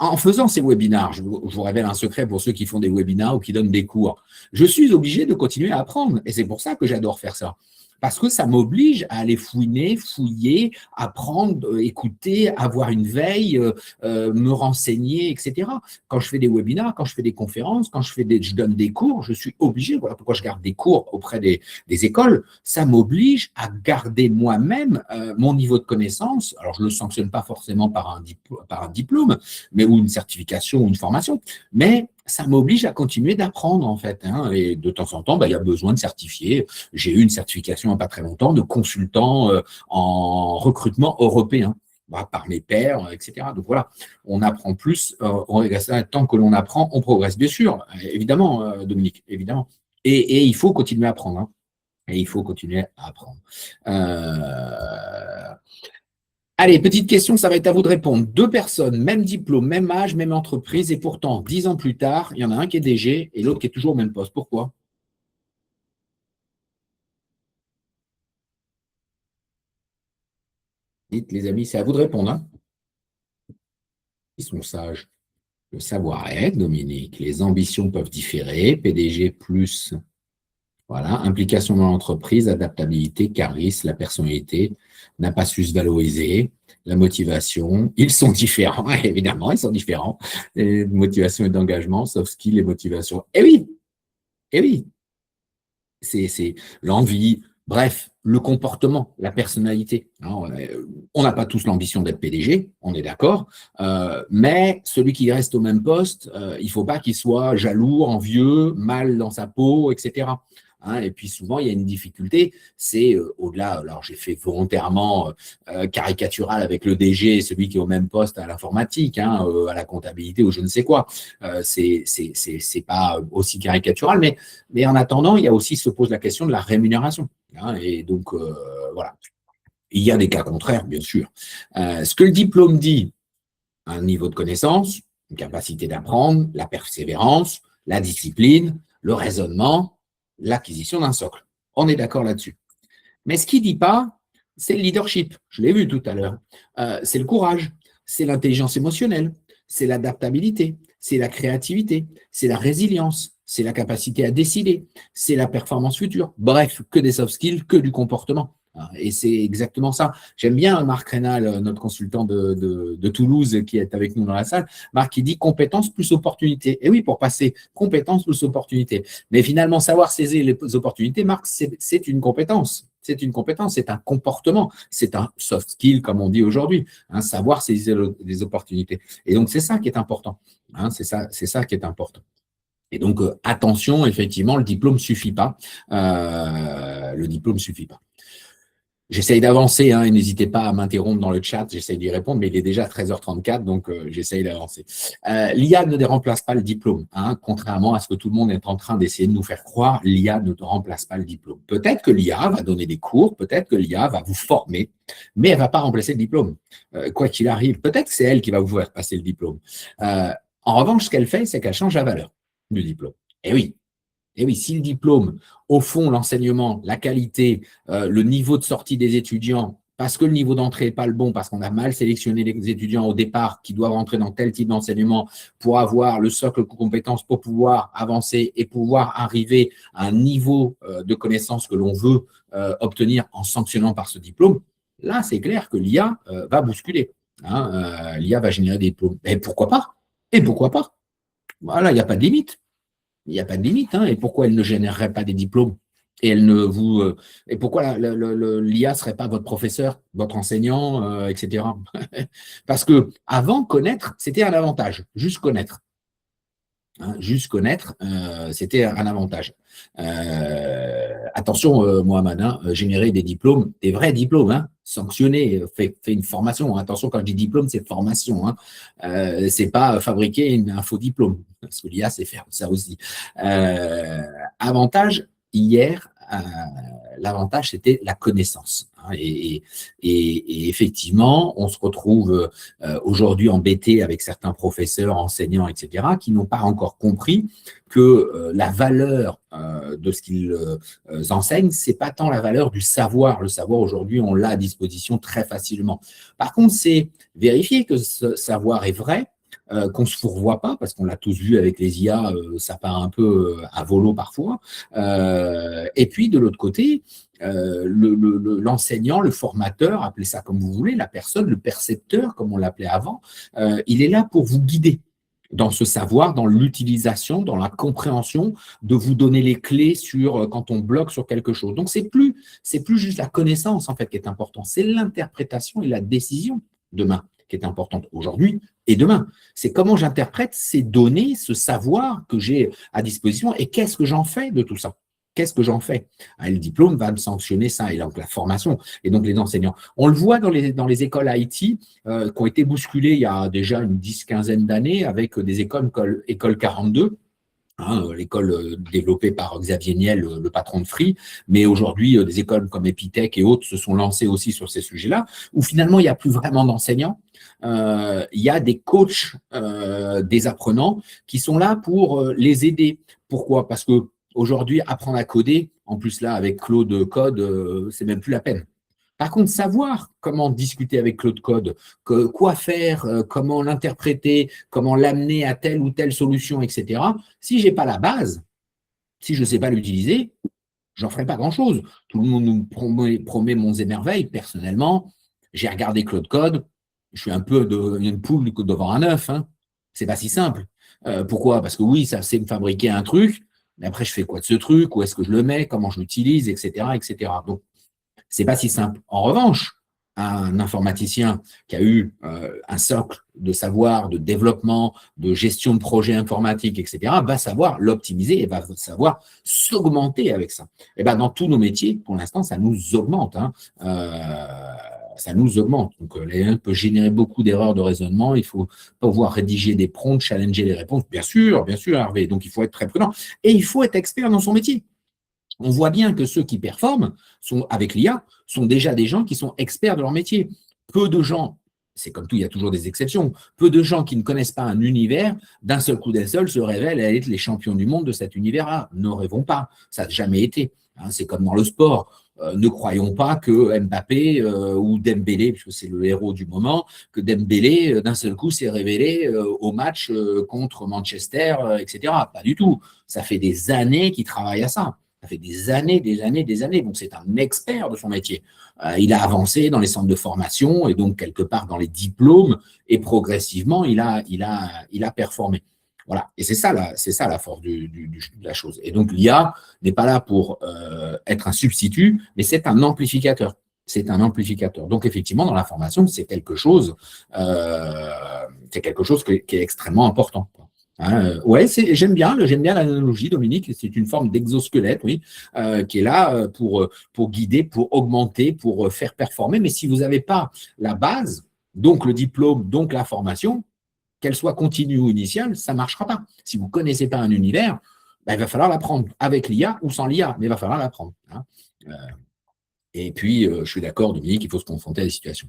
Speaker 1: En faisant ces webinars, je vous révèle un secret pour ceux qui font des webinars ou qui donnent des cours, je suis obligé de continuer à apprendre. Et c'est pour ça que j'adore faire ça. Parce que ça m'oblige à aller fouiner, fouiller, apprendre, écouter, avoir une veille, me renseigner, etc. Quand je fais des webinars, quand je fais des conférences, quand je donne des cours, je suis obligé, voilà pourquoi je garde des cours auprès des écoles, ça m'oblige à garder moi-même mon niveau de connaissance. Alors, je ne le sanctionne pas forcément par un diplôme, ou une certification ou une formation, mais ça m'oblige à continuer d'apprendre en fait. Et de temps en temps, il y a besoin de certifier. J'ai eu une certification il n'y a pas très longtemps de consultant en recrutement européen par mes pairs, etc. Donc voilà, on apprend plus. Tant que l'on apprend, on progresse. Bien sûr, évidemment, Dominique, évidemment. Et il faut continuer à apprendre. Et il faut continuer à apprendre. Allez, petite question, ça va être à vous de répondre. 2 personnes, même diplôme, même âge, même entreprise, et pourtant, 10 ans plus tard, il y en a un qui est DG et l'autre qui est toujours au même poste. Pourquoi? Dites, les amis, c'est à vous de répondre. Ils sont sages. Le savoir-être, Dominique. Les ambitions peuvent différer. PDG plus, voilà, implication dans l'entreprise, adaptabilité, charisme, la personnalité, n'a pas su se valoriser, la motivation. Ils sont différents, évidemment, ils sont différents. Et motivation et d'engagement, soft skills et motivation. Eh oui, c'est l'envie, bref, le comportement, la personnalité. On n'a pas tous l'ambition d'être PDG, on est d'accord, mais celui qui reste au même poste, il ne faut pas qu'il soit jaloux, envieux, mal dans sa peau, etc. Et puis souvent, il y a une difficulté, c'est au-delà, alors j'ai fait volontairement caricatural avec le DG, celui qui est au même poste à l'informatique, à la comptabilité ou je ne sais quoi. C'est pas aussi caricatural, mais en attendant, il y a aussi se pose la question de la rémunération. Et donc, voilà. Il y a des cas contraires, bien sûr. Ce que le diplôme dit, un niveau de connaissance, une capacité d'apprendre, la persévérance, la discipline, le raisonnement, l'acquisition d'un socle. On est d'accord là-dessus. Mais ce qu'il ne dit pas, c'est le leadership. Je l'ai vu tout à l'heure. C'est le courage, c'est l'intelligence émotionnelle, c'est l'adaptabilité, c'est la créativité, c'est la résilience, c'est la capacité à décider, c'est la performance future. Bref, que des soft skills, que du comportement. Et c'est exactement ça. J'aime bien Marc Rénal, notre consultant de Toulouse qui est avec nous dans la salle. Marc, qui dit compétence plus opportunité. Et oui, pour passer compétence plus opportunité. Mais finalement, savoir saisir les opportunités, Marc, c'est une compétence. C'est une compétence, c'est un comportement, c'est un soft skill, comme on dit aujourd'hui. Savoir saisir les opportunités. Et donc, c'est ça qui est important. C'est ça qui est important. Et donc, attention, effectivement, le diplôme ne suffit pas. Le diplôme ne suffit pas. J'essaye d'avancer, hein, et n'hésitez pas à m'interrompre dans le chat, j'essaye d'y répondre, mais il est déjà 13h34, donc j'essaye d'avancer. L'IA ne remplace pas le diplôme, hein, contrairement à ce que tout le monde est en train d'essayer de nous faire croire, l'IA ne remplace pas le diplôme. Peut-être que l'IA va donner des cours, peut-être que l'IA va vous former, mais elle ne va pas remplacer le diplôme. Quoi qu'il arrive, peut-être que c'est elle qui va vous faire passer le diplôme. En revanche, ce qu'elle fait, c'est qu'elle change la valeur du diplôme. Et oui, et oui, si le diplôme, au fond, l'enseignement, la qualité, le niveau de sortie des étudiants, parce que le niveau d'entrée n'est pas le bon, parce qu'on a mal sélectionné les étudiants au départ qui doivent entrer dans tel type d'enseignement pour avoir le socle de compétences pour pouvoir avancer et pouvoir arriver à un niveau de connaissance que l'on veut obtenir en sanctionnant par ce diplôme, là, c'est clair que l'IA va bousculer. Hein, l'IA va générer des diplômes. Et pourquoi pas? Et pourquoi pas? Voilà, il n'y a pas de limite. Il n'y a pas de limite. Hein. Et pourquoi elle ne générerait pas des diplômes? Et elle ne vous et pourquoi l'IA ne serait pas votre professeur, votre enseignant, etc. Parce que avant, connaître, c'était un avantage. Juste connaître. Hein, juste connaître, c'était un avantage. Attention, Mohamed, hein, générer des diplômes, des vrais diplômes, hein, sanctionner, fait une formation. Attention, quand je dis diplôme, c'est formation. Hein. C'est pas fabriquer un faux diplôme, parce que l'IA, c'est faire ça aussi. Avantage, hier, l'avantage, c'était la connaissance. Hein, et effectivement, on se retrouve aujourd'hui embêté avec certains professeurs, enseignants, etc., qui n'ont pas encore compris que la valeur de ce qu'ils enseignent, c'est pas tant la valeur du savoir. Le savoir, aujourd'hui, on l'a à disposition très facilement. Par contre, c'est vérifier que ce savoir est vrai, qu'on ne se fourvoie pas, parce qu'on l'a tous vu avec les IA, ça part un peu à volo parfois. Et puis, de l'autre côté, l'enseignant, le formateur, appelez ça comme vous voulez, la personne, le percepteur, comme on l'appelait avant, il est là pour vous guider dans ce savoir, dans l'utilisation, dans la compréhension, de vous donner les clés sur quand on bloque sur quelque chose. Donc, c'est plus juste la connaissance, en fait, qui est important, c'est l'interprétation et la décision demain qui est importante aujourd'hui et demain. C'est comment j'interprète ces données, ce savoir que j'ai à disposition et qu'est-ce que j'en fais de tout ça. Qu'est-ce que j'en fais? Le diplôme va me sanctionner ça, et donc la formation, et donc les enseignants. On le voit dans les écoles IT qui ont été bousculées il y a déjà une 10-15 d'années avec des écoles, école 42, hein, l'école développée par Xavier Niel, le patron de Free, mais aujourd'hui, des écoles comme Epitech et autres se sont lancées aussi sur ces sujets-là, où finalement, il n'y a plus vraiment d'enseignants. Il y a des coachs, des apprenants qui sont là pour les aider. Pourquoi? Parce que aujourd'hui, apprendre à coder, en plus là, avec Claude Code, c'est même plus la peine. Par contre, savoir comment discuter avec Claude Code, quoi faire, comment l'interpréter, comment l'amener à telle ou telle solution, etc. Si je n'ai pas la base, si je ne sais pas l'utiliser, j'en ferai pas grand-chose. Tout le monde nous promet monts et merveilles. Personnellement, j'ai regardé Claude Code, je suis un peu une poule devant un œuf. Hein. C'est pas si simple. Pourquoi? Parce que oui, ça sait me fabriquer un truc, mais après, je fais quoi de ce truc? Où est-ce que je le mets? Comment je l'utilise, etc., etc. Donc, c'est pas si simple. En revanche, un informaticien qui a eu un socle de savoir, de développement, de gestion de projets informatiques, etc., va savoir l'optimiser et va savoir s'augmenter avec ça. Et ben, dans tous nos métiers, pour l'instant, ça nous augmente. Hein. Ça nous augmente. Donc, l'AI peut générer beaucoup d'erreurs de raisonnement. Il faut pouvoir rédiger des prompts, challenger les réponses. Bien sûr, Hervé. Donc, il faut être très prudent. Et il faut être expert dans son métier. On voit bien que ceux qui performent avec l'IA sont déjà des gens qui sont experts de leur métier. Peu de gens, c'est comme tout, il y a toujours des exceptions, peu de gens qui ne connaissent pas un univers, d'un seul coup d'un seul, se révèlent à être les champions du monde de cet univers-là. Ne rêvons pas, ça n'a jamais été. Hein, c'est comme dans le sport. Ne croyons pas que Mbappé ou Dembélé, puisque c'est le héros du moment, que Dembélé, d'un seul coup, s'est révélé au match contre Manchester, etc. Pas du tout. Ça fait des années qu'il travaille à ça. Ça fait des années. Donc, c'est un expert de son métier. Il a avancé dans les centres de formation et donc, quelque part, dans les diplômes. Et progressivement, il a performé. Voilà. Et c'est ça la force de la chose. Et donc, l'IA n'est pas là pour être un substitut, mais c'est un amplificateur. C'est un amplificateur. Donc, effectivement, dans la formation, c'est quelque chose qui est extrêmement important. Hein, ouais, j'aime bien l'analogie, Dominique. C'est une forme d'exosquelette, oui, qui est là pour guider, pour augmenter, pour faire performer. Mais si vous n'avez pas la base, donc le diplôme, donc la formation, qu'elle soit continue ou initiale, ça ne marchera pas. Si vous ne connaissez pas un univers, ben, il va falloir l'apprendre avec l'IA ou sans l'IA, mais il va falloir l'apprendre. Hein. Euh, et puis, je suis d'accord, Dominique, il faut se confronter à des situations.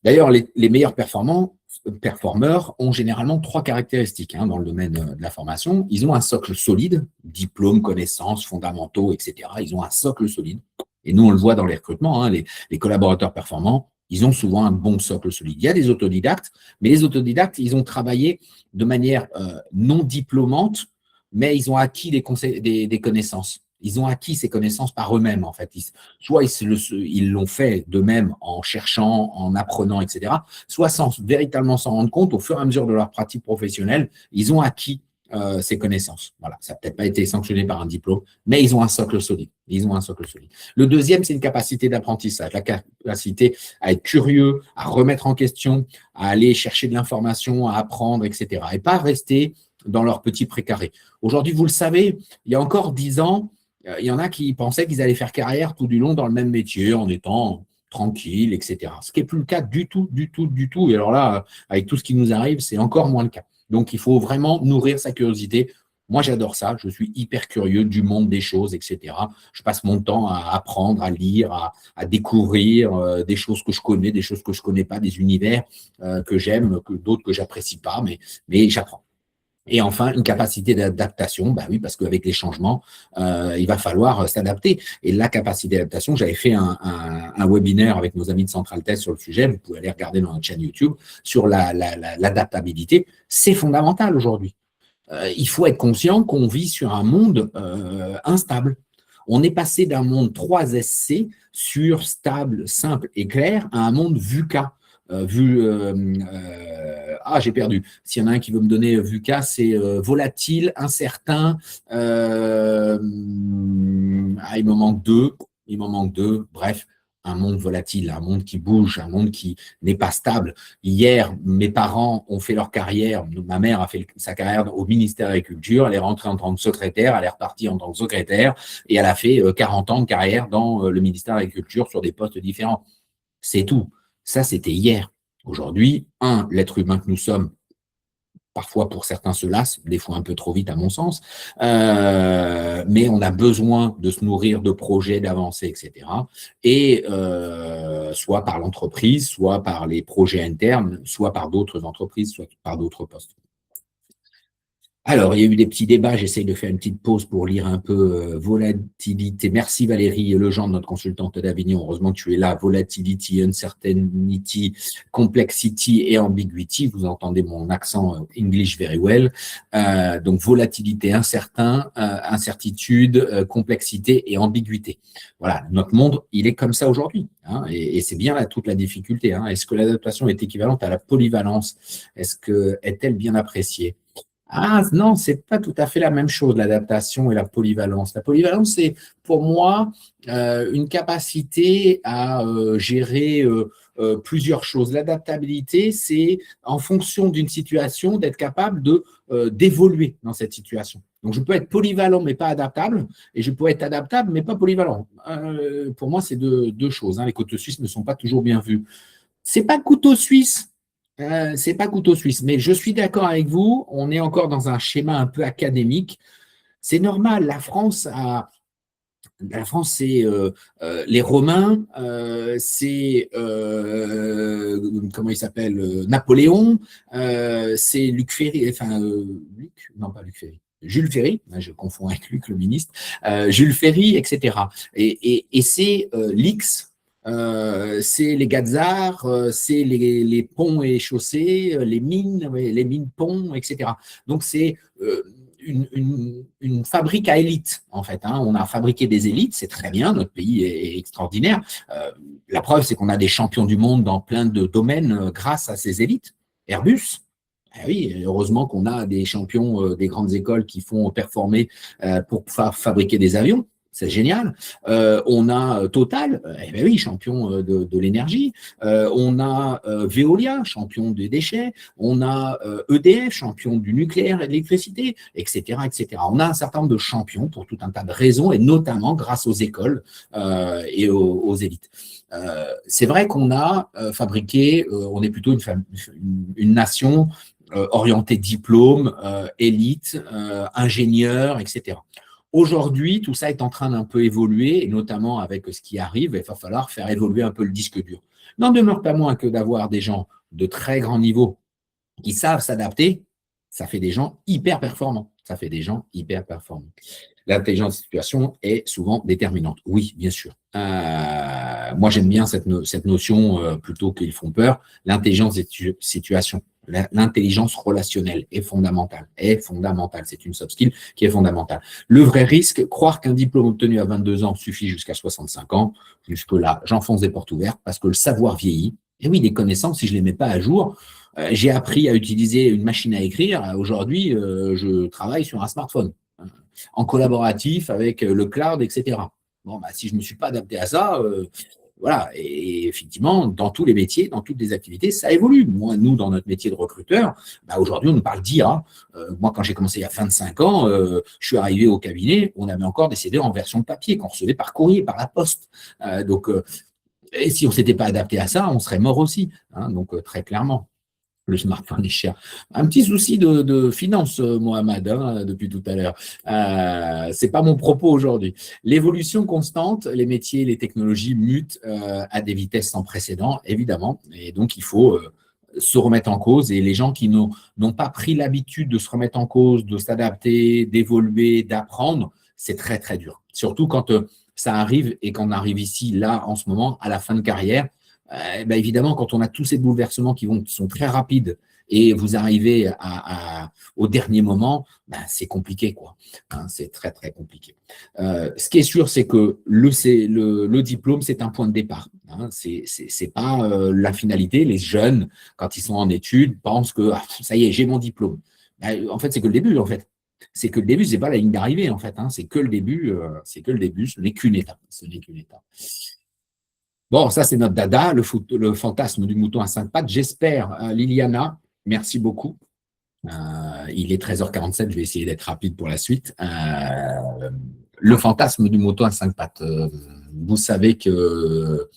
Speaker 1: D'ailleurs, les meilleurs performeurs ont généralement trois caractéristiques dans le domaine de la formation. Ils ont un socle solide, diplôme, connaissances, fondamentaux, etc. Ils ont un socle solide. Et nous, on le voit dans les recrutements, les collaborateurs performants, ils ont souvent un bon socle solide. Il y a des autodidactes, mais les autodidactes, ils ont travaillé de manière non diplômante, mais ils ont acquis des connaissances. Ils ont acquis ces connaissances par eux-mêmes, en fait. Soit ils l'ont fait d'eux-mêmes en cherchant, en apprenant, etc. Soit sans véritablement s'en rendre compte, au fur et à mesure de leur pratique professionnelle, ils ont acquis ces connaissances. Voilà, ça n'a peut-être pas été sanctionné par un diplôme, mais ils ont un socle solide. Ils ont un socle solide. Le deuxième, c'est une capacité d'apprentissage, la capacité à être curieux, à remettre en question, à aller chercher de l'information, à apprendre, etc. Et pas rester dans leur petit précaré. Aujourd'hui, vous le savez, il y a encore 10 ans, il y en a qui pensaient qu'ils allaient faire carrière tout du long dans le même métier en étant tranquille, etc. Ce qui n'est plus le cas du tout, du tout, du tout. Et alors là, avec tout ce qui nous arrive, c'est encore moins le cas. Donc, il faut vraiment nourrir sa curiosité. Moi, j'adore ça. Je suis hyper curieux du monde des choses, etc. Je passe mon temps à apprendre, à lire, à découvrir des choses que je connais, des choses que je ne connais pas, des univers que j'aime, d'autres que j'apprécie pas, mais j'apprends. Et enfin, une capacité d'adaptation, bah oui, parce qu'avec les changements, il va falloir s'adapter. Et la capacité d'adaptation, j'avais fait un webinaire avec nos amis de Central Test sur le sujet, vous pouvez aller regarder dans notre chaîne YouTube, sur l'adaptabilité. C'est fondamental aujourd'hui. Il faut être conscient qu'on vit sur un monde instable. On est passé d'un monde 3SC sur stable, simple et clair à un monde VUCA. J'ai perdu. S'il y en a un qui veut me donner VUCA, c'est volatile, incertain. Il m'en manque deux. Bref, un monde volatile, un monde qui bouge, un monde qui n'est pas stable. Hier, mes parents ont fait leur carrière. Ma mère a fait sa carrière au ministère de l'Agriculture. Elle est rentrée en tant que secrétaire, elle est repartie en tant que secrétaire et elle a fait 40 ans de carrière dans le ministère de l'Agriculture sur des postes différents. C'est tout. Ça, c'était hier. Aujourd'hui, l'être humain que nous sommes, parfois pour certains se lasse, des fois un peu trop vite à mon sens, mais on a besoin de se nourrir de projets, d'avancées, etc. Et soit par l'entreprise, soit par les projets internes, soit par d'autres entreprises, soit par d'autres postes. Alors, il y a eu des petits débats, j'essaye de faire une petite pause pour lire un peu volatilité. Merci Valérie Legendre, notre consultante d'Avignon. Heureusement que tu es là. Volatility, uncertainty, complexity et ambiguity. Vous entendez mon accent English very well. Donc, volatilité, incertitude, complexité et ambiguïté. Voilà, notre monde, il est comme ça aujourd'hui. Et c'est bien là toute la difficulté. Est-ce que l'adaptation est équivalente à la polyvalence? Est-elle bien appréciée? Ah non, c'est pas tout à fait la même chose, l'adaptation et la polyvalence. La polyvalence, c'est pour moi une capacité à gérer plusieurs choses. L'adaptabilité, c'est en fonction d'une situation d'être capable d'évoluer dans cette situation. Donc, je peux être polyvalent mais pas adaptable, et je peux être adaptable mais pas polyvalent. Pour moi, c'est deux choses. Les couteaux suisses ne sont pas toujours bien vus. C'est pas couteau suisse. C'est pas couteau suisse, mais je suis d'accord avec vous, on est encore dans un schéma un peu académique. C'est normal, la France, c'est les Romains, c'est comment il s'appelle, Napoléon, c'est Luc Ferry, non pas Luc Ferry, Jules Ferry, je confonds avec Luc, le ministre, Jules Ferry, etc. Et c'est l'X. C'est les gazards, c'est les ponts et chaussées, les mines ponts, etc. Donc, c'est une fabrique à élites, en fait. On a fabriqué des élites, c'est très bien, notre pays est extraordinaire. La preuve, c'est qu'on a des champions du monde dans plein de domaines grâce à ces élites. Airbus, oui, heureusement qu'on a des champions des grandes écoles qui font performer pour fabriquer des avions. c'est génial. On a Total, eh ben oui, champion de l'énergie. On a Veolia, champion des déchets. On a EDF, champion du nucléaire et de l'électricité, etc., etc. On a un certain nombre de champions pour tout un tas de raisons, et notamment grâce aux écoles et aux élites. C'est vrai qu'on a fabriqué, on est plutôt une nation orientée diplôme, élite, ingénieur, etc. Aujourd'hui, tout ça est en train d'un peu évoluer, et notamment avec ce qui arrive, il va falloir faire évoluer un peu le disque dur. N'en demeure pas moins que d'avoir des gens de très grand niveau qui savent s'adapter, ça fait des gens hyper performants. Ça fait des gens hyper performants. L'intelligence de situation est souvent déterminante. Oui, bien sûr. Moi, j'aime bien cette notion plutôt qu'ils font peur. L'intelligence de situation, l'intelligence relationnelle est fondamentale. C'est une soft skill qui est fondamentale. Le vrai risque, croire qu'un diplôme obtenu à 22 ans suffit jusqu'à 65 ans, jusque-là, j'enfonce des portes ouvertes parce que le savoir vieillit. Et oui, les connaissances, si je ne les mets pas à jour, j'ai appris à utiliser une machine à écrire. Aujourd'hui, je travaille sur un smartphone en collaboratif avec le cloud, etc. Bon, bah, si je ne me suis pas adapté à ça, voilà. Et effectivement, dans tous les métiers, dans toutes les activités, ça évolue. Moi, nous, dans notre métier de recruteur, bah, aujourd'hui, on nous parle d'IA. Moi, quand j'ai commencé il y a 25 ans, je suis arrivé au cabinet, on avait encore des CD en version papier qu'on recevait par courrier, par la poste. Et si on ne s'était pas adapté à ça, on serait mort aussi. Donc, très clairement. Le smartphone est cher. Un petit souci de finance, Mohamed, depuis tout à l'heure. Ce n'est pas mon propos aujourd'hui. L'évolution constante, les métiers, les technologies mutent à des vitesses sans précédent, évidemment. Et donc, il faut se remettre en cause. Et les gens qui n'ont pas pris l'habitude de se remettre en cause, de s'adapter, d'évoluer, d'apprendre, c'est très, très dur. Surtout quand ça arrive et qu'on arrive ici, là, en ce moment, à la fin de carrière. Ben évidemment, quand on a tous ces bouleversements qui sont très rapides et vous arrivez au dernier moment, ben c'est compliqué, quoi. C'est très, très compliqué. Ce qui est sûr, c'est que le diplôme, c'est un point de départ. C'est pas la finalité. Les jeunes, quand ils sont en études, pensent que ça y est, j'ai mon diplôme. Ben, en fait, c'est que le début, en fait. C'est que le début, ce n'est pas la ligne d'arrivée, en fait. C'est que le début, ce n'est qu'une étape. Ce n'est qu'une étape. Bon, ça, c'est notre dada, le fantasme du mouton à 5 pattes. J'espère, Liliana, merci beaucoup. Il est 13h47, je vais essayer d'être rapide pour la suite. Le fantasme du mouton à 5 pattes. Vous savez que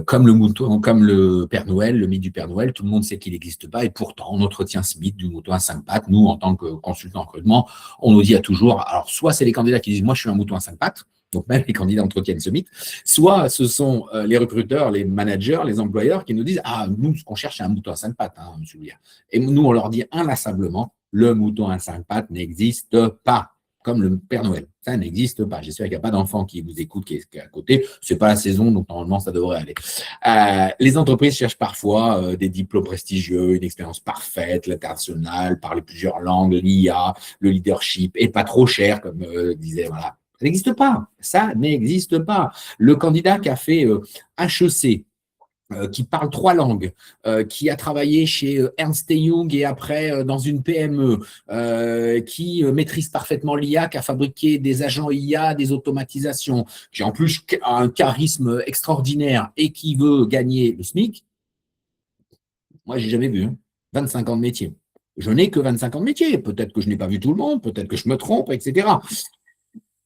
Speaker 1: comme le mouton, comme le Père Noël, le mythe du Père Noël, tout le monde sait qu'il n'existe pas et pourtant on entretient ce mythe du mouton à 5 pattes. Nous, en tant que consultants en recrutement, on nous dit à toujours, alors soit c'est les candidats qui disent moi je suis un mouton à 5 pattes, donc même les candidats entretiennent ce mythe, soit ce sont les recruteurs, les managers, les employeurs qui nous disent ah nous ce qu'on cherche c'est un mouton à 5 pattes, monsieur Lier. Et nous on leur dit inlassablement le mouton à 5 pattes n'existe pas. Comme le Père Noël. Ça n'existe pas. J'espère qu'il n'y a pas d'enfant qui vous écoute, qui est à côté. Ce n'est pas la saison, donc normalement, ça devrait aller. Les entreprises cherchent parfois des diplômes prestigieux, une expérience parfaite, l'international, parler plusieurs langues, l'IA, le leadership, et pas trop cher, comme disait, voilà. Ça n'existe pas. Ça n'existe pas. Le candidat qui a fait HEC, qui parle 3 langues, qui a travaillé chez Ernst Young et après dans une PME, qui maîtrise parfaitement l'IA, qui a fabriqué des agents IA, des automatisations, qui en plus a un charisme extraordinaire et qui veut gagner le SMIC, moi, je n'ai jamais vu. 25 ans de métier. Je n'ai que 25 ans de métier. Peut-être que je n'ai pas vu tout le monde, peut-être que je me trompe, etc.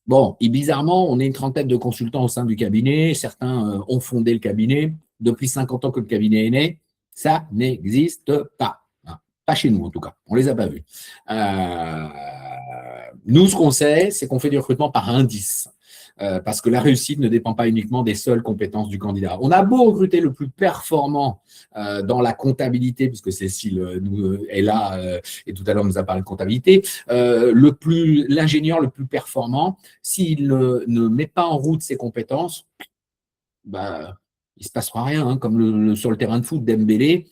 Speaker 1: Bon, et bizarrement, on est une trentaine de consultants au sein du cabinet. Certains ont fondé le cabinet. Depuis 50 ans que le cabinet est né, ça n'existe pas. Pas chez nous, en tout cas. On ne les a pas vus. Nous, ce qu'on sait, c'est qu'on fait du recrutement par indice. Parce que la réussite ne dépend pas uniquement des seules compétences du candidat. On a beau recruter le plus performant dans la comptabilité, puisque Cécile est là et tout à l'heure nous a parlé de comptabilité, l'ingénieur le plus performant, s'il ne met pas en route ses compétences, bah, il ne se passera rien, comme sur le terrain de foot Dembélé.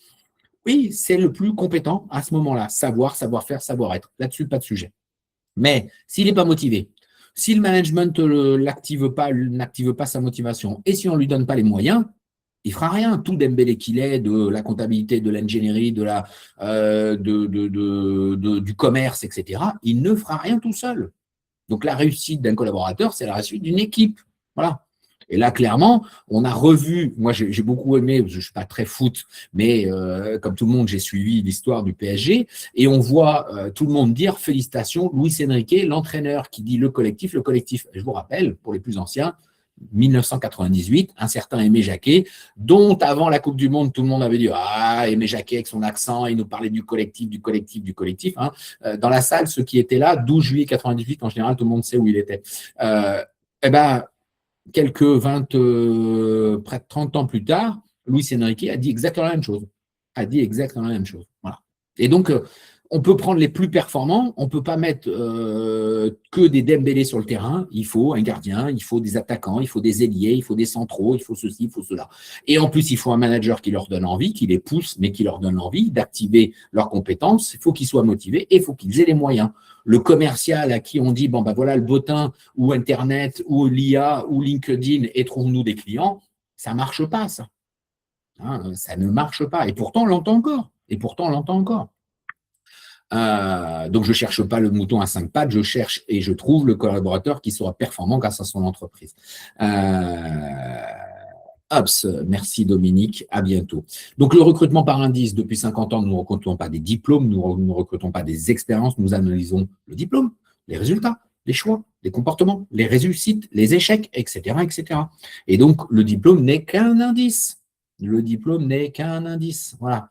Speaker 1: Oui, c'est le plus compétent à ce moment-là. Savoir-faire, savoir-être. Là-dessus, pas de sujet. Mais s'il n'est pas motivé, si le management n'active pas sa motivation, et si on ne lui donne pas les moyens, il ne fera rien. Tout Dembélé qu'il est, de la comptabilité, de l'ingénierie, du commerce, etc., il ne fera rien tout seul. Donc, la réussite d'un collaborateur, c'est la réussite d'une équipe. Voilà. Et là, clairement, on a revu, moi j'ai beaucoup aimé, je ne suis pas très foot, mais comme tout le monde, j'ai suivi l'histoire du PSG, et on voit tout le monde dire félicitations, Luis Enrique, l'entraîneur qui dit le collectif. Je vous rappelle, pour les plus anciens, 1998, un certain Aimé Jacquet, dont avant la Coupe du Monde, tout le monde avait dit « Ah, Aimé Jacquet avec son accent, il nous parlait du collectif, du collectif, du collectif. » Dans la salle, ceux qui étaient là, 12 juillet 98, en général, tout le monde sait où il était. Eh ben, quelques 20, près de 30 ans plus tard, Luis Enrique a dit exactement la même chose. Voilà. Et donc, on peut prendre les plus performants, on ne peut pas mettre que des Dembélé sur le terrain. Il faut un gardien, il faut des attaquants, il faut des ailiers, il faut des centraux, il faut ceci, il faut cela. Et en plus, il faut un manager qui leur donne envie, qui les pousse, mais qui leur donne envie d'activer leurs compétences. Il faut qu'ils soient motivés et il faut qu'ils aient les moyens. Le commercial à qui on dit, bon, ben voilà le bottin, ou Internet, ou l'IA, ou LinkedIn, et trouve-nous des clients, ça ne marche pas, ça. Ça ne marche pas. Et pourtant, on l'entend encore. Donc, je ne cherche pas le mouton à 5 pattes, je cherche et je trouve le collaborateur qui sera performant grâce à son entreprise. Ops, merci Dominique, à bientôt. Donc, le recrutement par indice, depuis 50 ans, nous ne recrutons pas des diplômes, nous ne recrutons pas des expériences, nous analysons le diplôme, les résultats, les choix, les comportements, les réussites, les échecs, etc., etc. Et donc, le diplôme n'est qu'un indice. Voilà.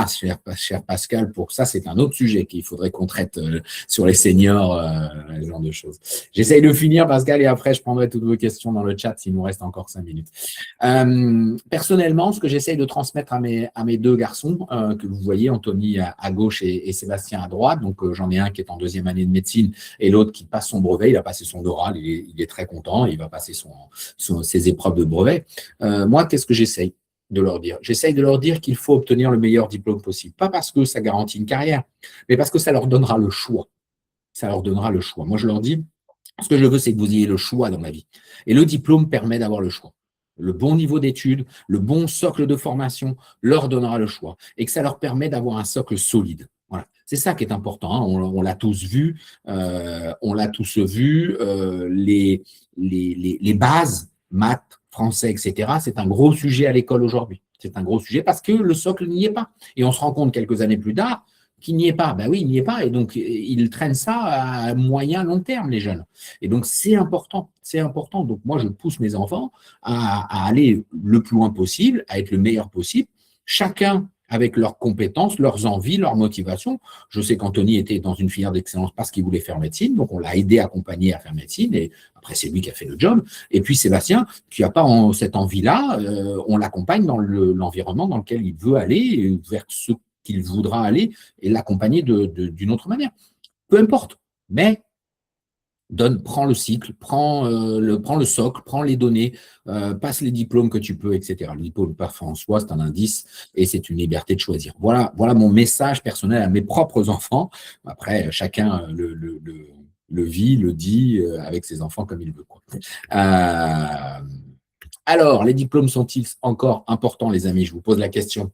Speaker 1: Cher Pascal, pour ça, c'est un autre sujet qu'il faudrait qu'on traite sur les seniors, ce genre de choses. J'essaye de finir, Pascal, et après, je prendrai toutes vos questions dans le chat s'il nous reste encore 5 minutes. Personnellement, ce que j'essaye de transmettre à mes deux garçons, que vous voyez, Anthony à gauche et Sébastien à droite, donc j'en ai un qui est en 2e année de médecine et l'autre qui passe son brevet, il a passé son oral, il est très content, il va passer ses épreuves de brevet. Moi, qu'est-ce que j'essaye de leur dire? J'essaye de leur dire qu'il faut obtenir le meilleur diplôme possible. Pas parce que ça garantit une carrière, mais parce que ça leur donnera le choix. Moi, je leur dis, ce que je veux, c'est que vous ayez le choix dans la vie. Et le diplôme permet d'avoir le choix. Le bon niveau d'études, le bon socle de formation leur donnera le choix. Et que ça leur permet d'avoir un socle solide. Voilà. C'est ça qui est important. On l'a tous vu. Les bases, maths, français, etc., c'est un gros sujet à l'école aujourd'hui. C'est un gros sujet parce que le socle n'y est pas. Et on se rend compte quelques années plus tard qu'il n'y est pas. Ben oui, il n'y est pas. Et donc, ils traînent ça à moyen, long terme, les jeunes. Et donc, c'est important. Donc, moi, je pousse mes enfants à aller le plus loin possible, à être le meilleur possible. Chacun avec leurs compétences, leurs envies, leurs motivations. Je sais qu'Anthony était dans une filière d'excellence parce qu'il voulait faire médecine, donc on l'a aidé, accompagné à faire médecine, et après c'est lui qui a fait le job. Et puis Sébastien, qui n'a pas cette envie-là, on l'accompagne dans l'environnement dans lequel il veut aller, vers ce qu'il voudra aller, et l'accompagner d'une autre manière. Peu importe, mais prends le cycle, prends le socle, prends les données, passe les diplômes que tu peux, etc. Le diplôme parfait en soi, c'est un indice et c'est une liberté de choisir. Voilà mon message personnel à mes propres enfants. Après, chacun le vit, le dit avec ses enfants comme il veut, quoi. Alors, les diplômes sont-ils encore importants, les amis? Je vous pose la question.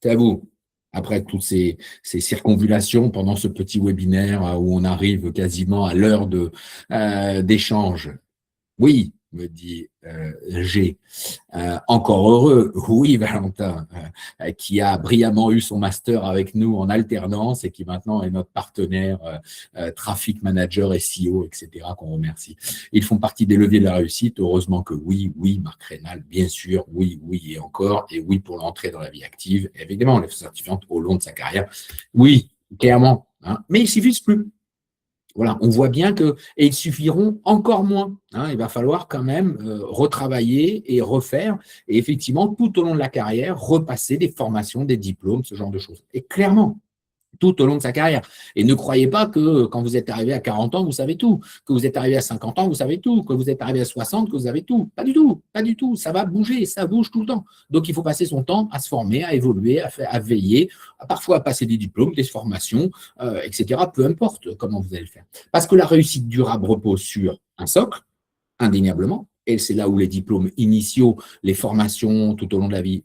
Speaker 1: C'est à vous. Après toutes ces circonvulations pendant ce petit webinaire où on arrive quasiment à l'heure d'échange. Oui, me dit G. Encore heureux, oui, Valentin, qui a brillamment eu son master avec nous en alternance et qui maintenant est notre partenaire traffic manager, SEO, etc., qu'on remercie. Ils font partie des leviers de la réussite. Heureusement que oui, Marc Rénal, bien sûr, oui et encore, et oui pour l'entrée dans la vie active. Et évidemment, les certifiantes au long de sa carrière. Oui, clairement, mais ils ne suffisent plus. Voilà, on voit bien et ils suffiront encore moins. Il va falloir quand même retravailler et refaire, et effectivement, tout au long de la carrière, repasser des formations, des diplômes, ce genre de choses. Et clairement, tout au long de sa carrière. Et ne croyez pas que quand vous êtes arrivé à 40 ans, vous savez tout, que vous êtes arrivé à 50 ans, vous savez tout, que vous êtes arrivé à 60, que vous avez tout. Pas du tout. Ça va bouger, ça bouge tout le temps. Donc, il faut passer son temps à se former, à évoluer, à veiller, parfois à passer des diplômes, des formations, etc. Peu importe comment vous allez le faire. Parce que la réussite durable repose sur un socle, indéniablement, et c'est là où les diplômes initiaux, les formations tout au long de la vie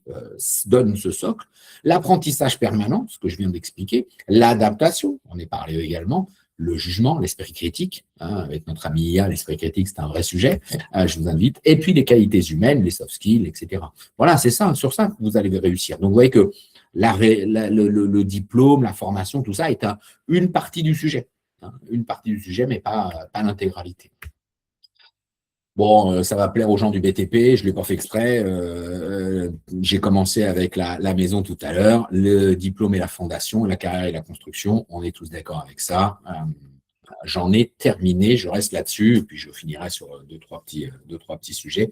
Speaker 1: donnent ce socle. L'apprentissage permanent, ce que je viens d'expliquer, l'adaptation, on est parlé également, le jugement, l'esprit critique, hein, avec notre ami IA, l'esprit critique, c'est un vrai sujet, je vous invite, et puis les qualités humaines, les soft skills, etc. Voilà, c'est ça, sur ça que vous allez réussir. Donc, vous voyez que le diplôme, la formation, tout ça est une partie du sujet, hein, une partie du sujet, mais pas l'intégralité. Bon, ça va plaire aux gens du BTP, je ne l'ai pas fait exprès. J'ai commencé avec la maison tout à l'heure, le diplôme et la fondation, la carrière et la construction. On est tous d'accord avec ça. J'en ai terminé, je reste là-dessus, et puis je finirai sur deux, trois petits sujets.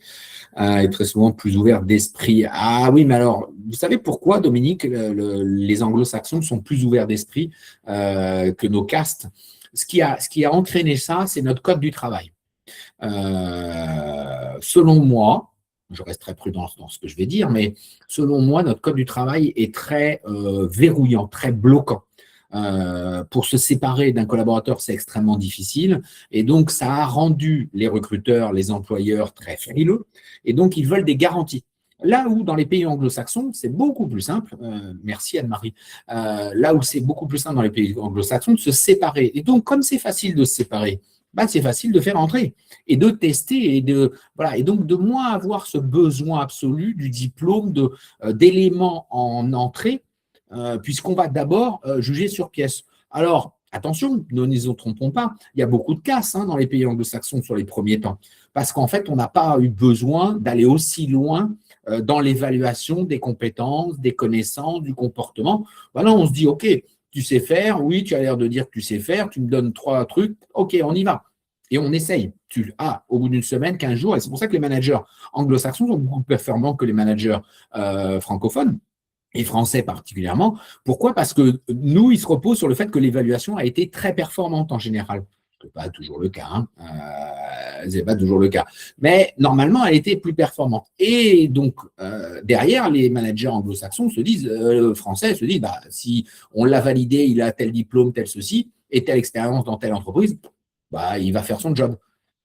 Speaker 1: Et très souvent plus ouvert d'esprit. Ah oui, mais alors, vous savez pourquoi, Dominique, les anglo-saxons sont plus ouverts d'esprit que nos castes? Ce qui a entraîné ça, c'est notre code du travail. Selon moi, je reste très prudent dans ce que je vais dire, mais selon moi, notre code du travail est très verrouillant, très bloquant. Pour se séparer d'un collaborateur, c'est extrêmement difficile. Et donc, ça a rendu les recruteurs, les employeurs très frileux. Et donc, ils veulent des garanties. Là où, dans les pays anglo-saxons, c'est beaucoup plus simple, merci Anne-Marie, là où c'est beaucoup plus simple dans les pays anglo-saxons de se séparer. Et donc, comme c'est facile de se séparer, c'est facile de faire entrer et de tester et donc de moins avoir ce besoin absolu du diplôme d'éléments en entrée, puisqu'on va d'abord juger sur pièce. Alors, attention, ne nous trompons pas, il y a beaucoup de casse dans les pays anglo-saxons sur les premiers temps, parce qu'en fait, on n'a pas eu besoin d'aller aussi loin dans l'évaluation des compétences, des connaissances, du comportement. Voilà, on se dit, OK, tu sais faire, oui, tu as l'air de dire que tu sais faire, tu me donnes 3 trucs, OK, on y va. Et on essaye. Au bout d'une semaine, 15 jours, et c'est pour ça que les managers anglo-saxons sont beaucoup plus performants que les managers francophones, et français particulièrement. Pourquoi? Parce que nous, ils se reposent sur le fait que l'évaluation a été très performante en général. Ce n'est pas toujours le cas. C'est pas toujours le cas. Mais normalement, elle était plus performante. Et donc, derrière, les managers anglo-saxons se disent, français se disent, si on l'a validé, il a tel diplôme, tel ceci, et telle expérience dans telle entreprise, il va faire son job.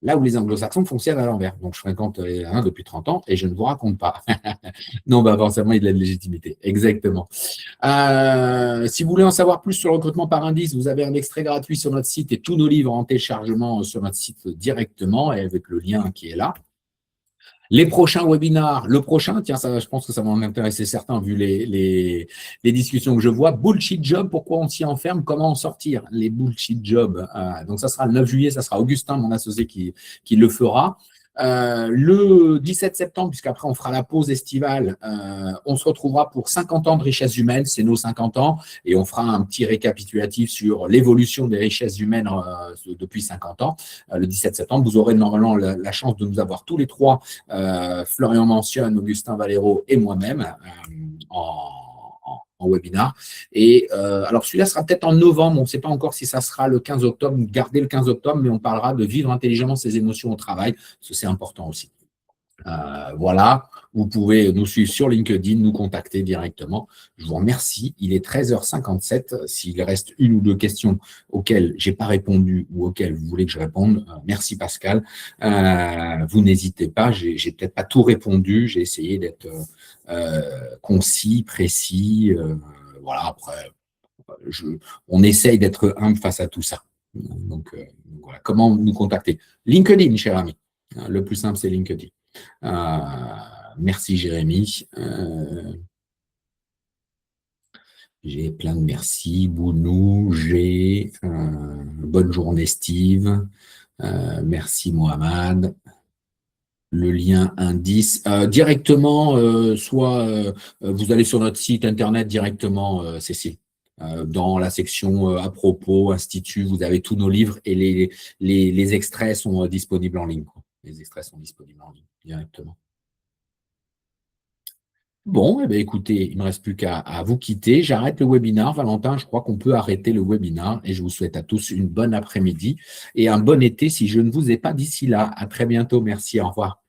Speaker 1: Là où les anglo-saxons fonctionnent à l'envers. Donc, je fréquente depuis 30 ans et je ne vous raconte pas. Non, forcément, il a de légitimité. Exactement. Si vous voulez en savoir plus sur le recrutement par indice, vous avez un extrait gratuit sur notre site et tous nos livres en téléchargement sur notre site directement et avec le lien qui est là. Les prochains webinars, le prochain, tiens, ça, je pense que ça va en intéresser certains vu les discussions que je vois. Bullshit job, pourquoi on s'y enferme, comment en sortir? Les bullshit jobs. Donc, ça sera le 9 juillet, ça sera Augustin, mon associé, qui le fera. Le 17 septembre, puisqu'après on fera la pause estivale, on se retrouvera pour 50 ans de richesses humaines, c'est nos 50 ans, et on fera un petit récapitulatif sur l'évolution des richesses humaines depuis 50 ans. Le 17 septembre, vous aurez normalement la chance de nous avoir tous les trois, Florian Mentionne, Augustin Valero et moi-même, en webinar. Et alors, celui-là sera peut-être en novembre. On ne sait pas encore si ça sera le 15 octobre. Gardez le 15 octobre, mais on parlera de vivre intelligemment ses émotions au travail, parce que c'est important aussi. Voilà, vous pouvez nous suivre sur LinkedIn, nous contacter directement. Je vous remercie. Il est 13h57. S'il reste une ou deux questions auxquelles je n'ai pas répondu ou auxquelles vous voulez que je réponde, merci Pascal. Vous n'hésitez pas. J'ai peut-être pas tout répondu. J'ai essayé d'être concis, précis. Voilà, après, on essaye d'être humble face à tout ça. Donc, voilà. Comment nous contacter? LinkedIn, cher ami. Le plus simple, c'est LinkedIn. Merci Jérémy. J'ai plein de merci. Bounou, bonne journée Steve. Merci Mohamed. Le lien indice. Directement, soit vous allez sur notre site internet directement, Cécile. Dans la section à propos, institut, vous avez tous nos livres et les extraits sont disponibles en ligne. Les extraits sont disponibles en ligne directement. Bon, eh bien, écoutez, il ne me reste plus qu'à vous quitter. J'arrête le webinaire. Valentin, je crois qu'on peut arrêter le webinaire et je vous souhaite à tous une bonne après-midi et un bon été si je ne vous ai pas d'ici là. À très bientôt. Merci. Au revoir.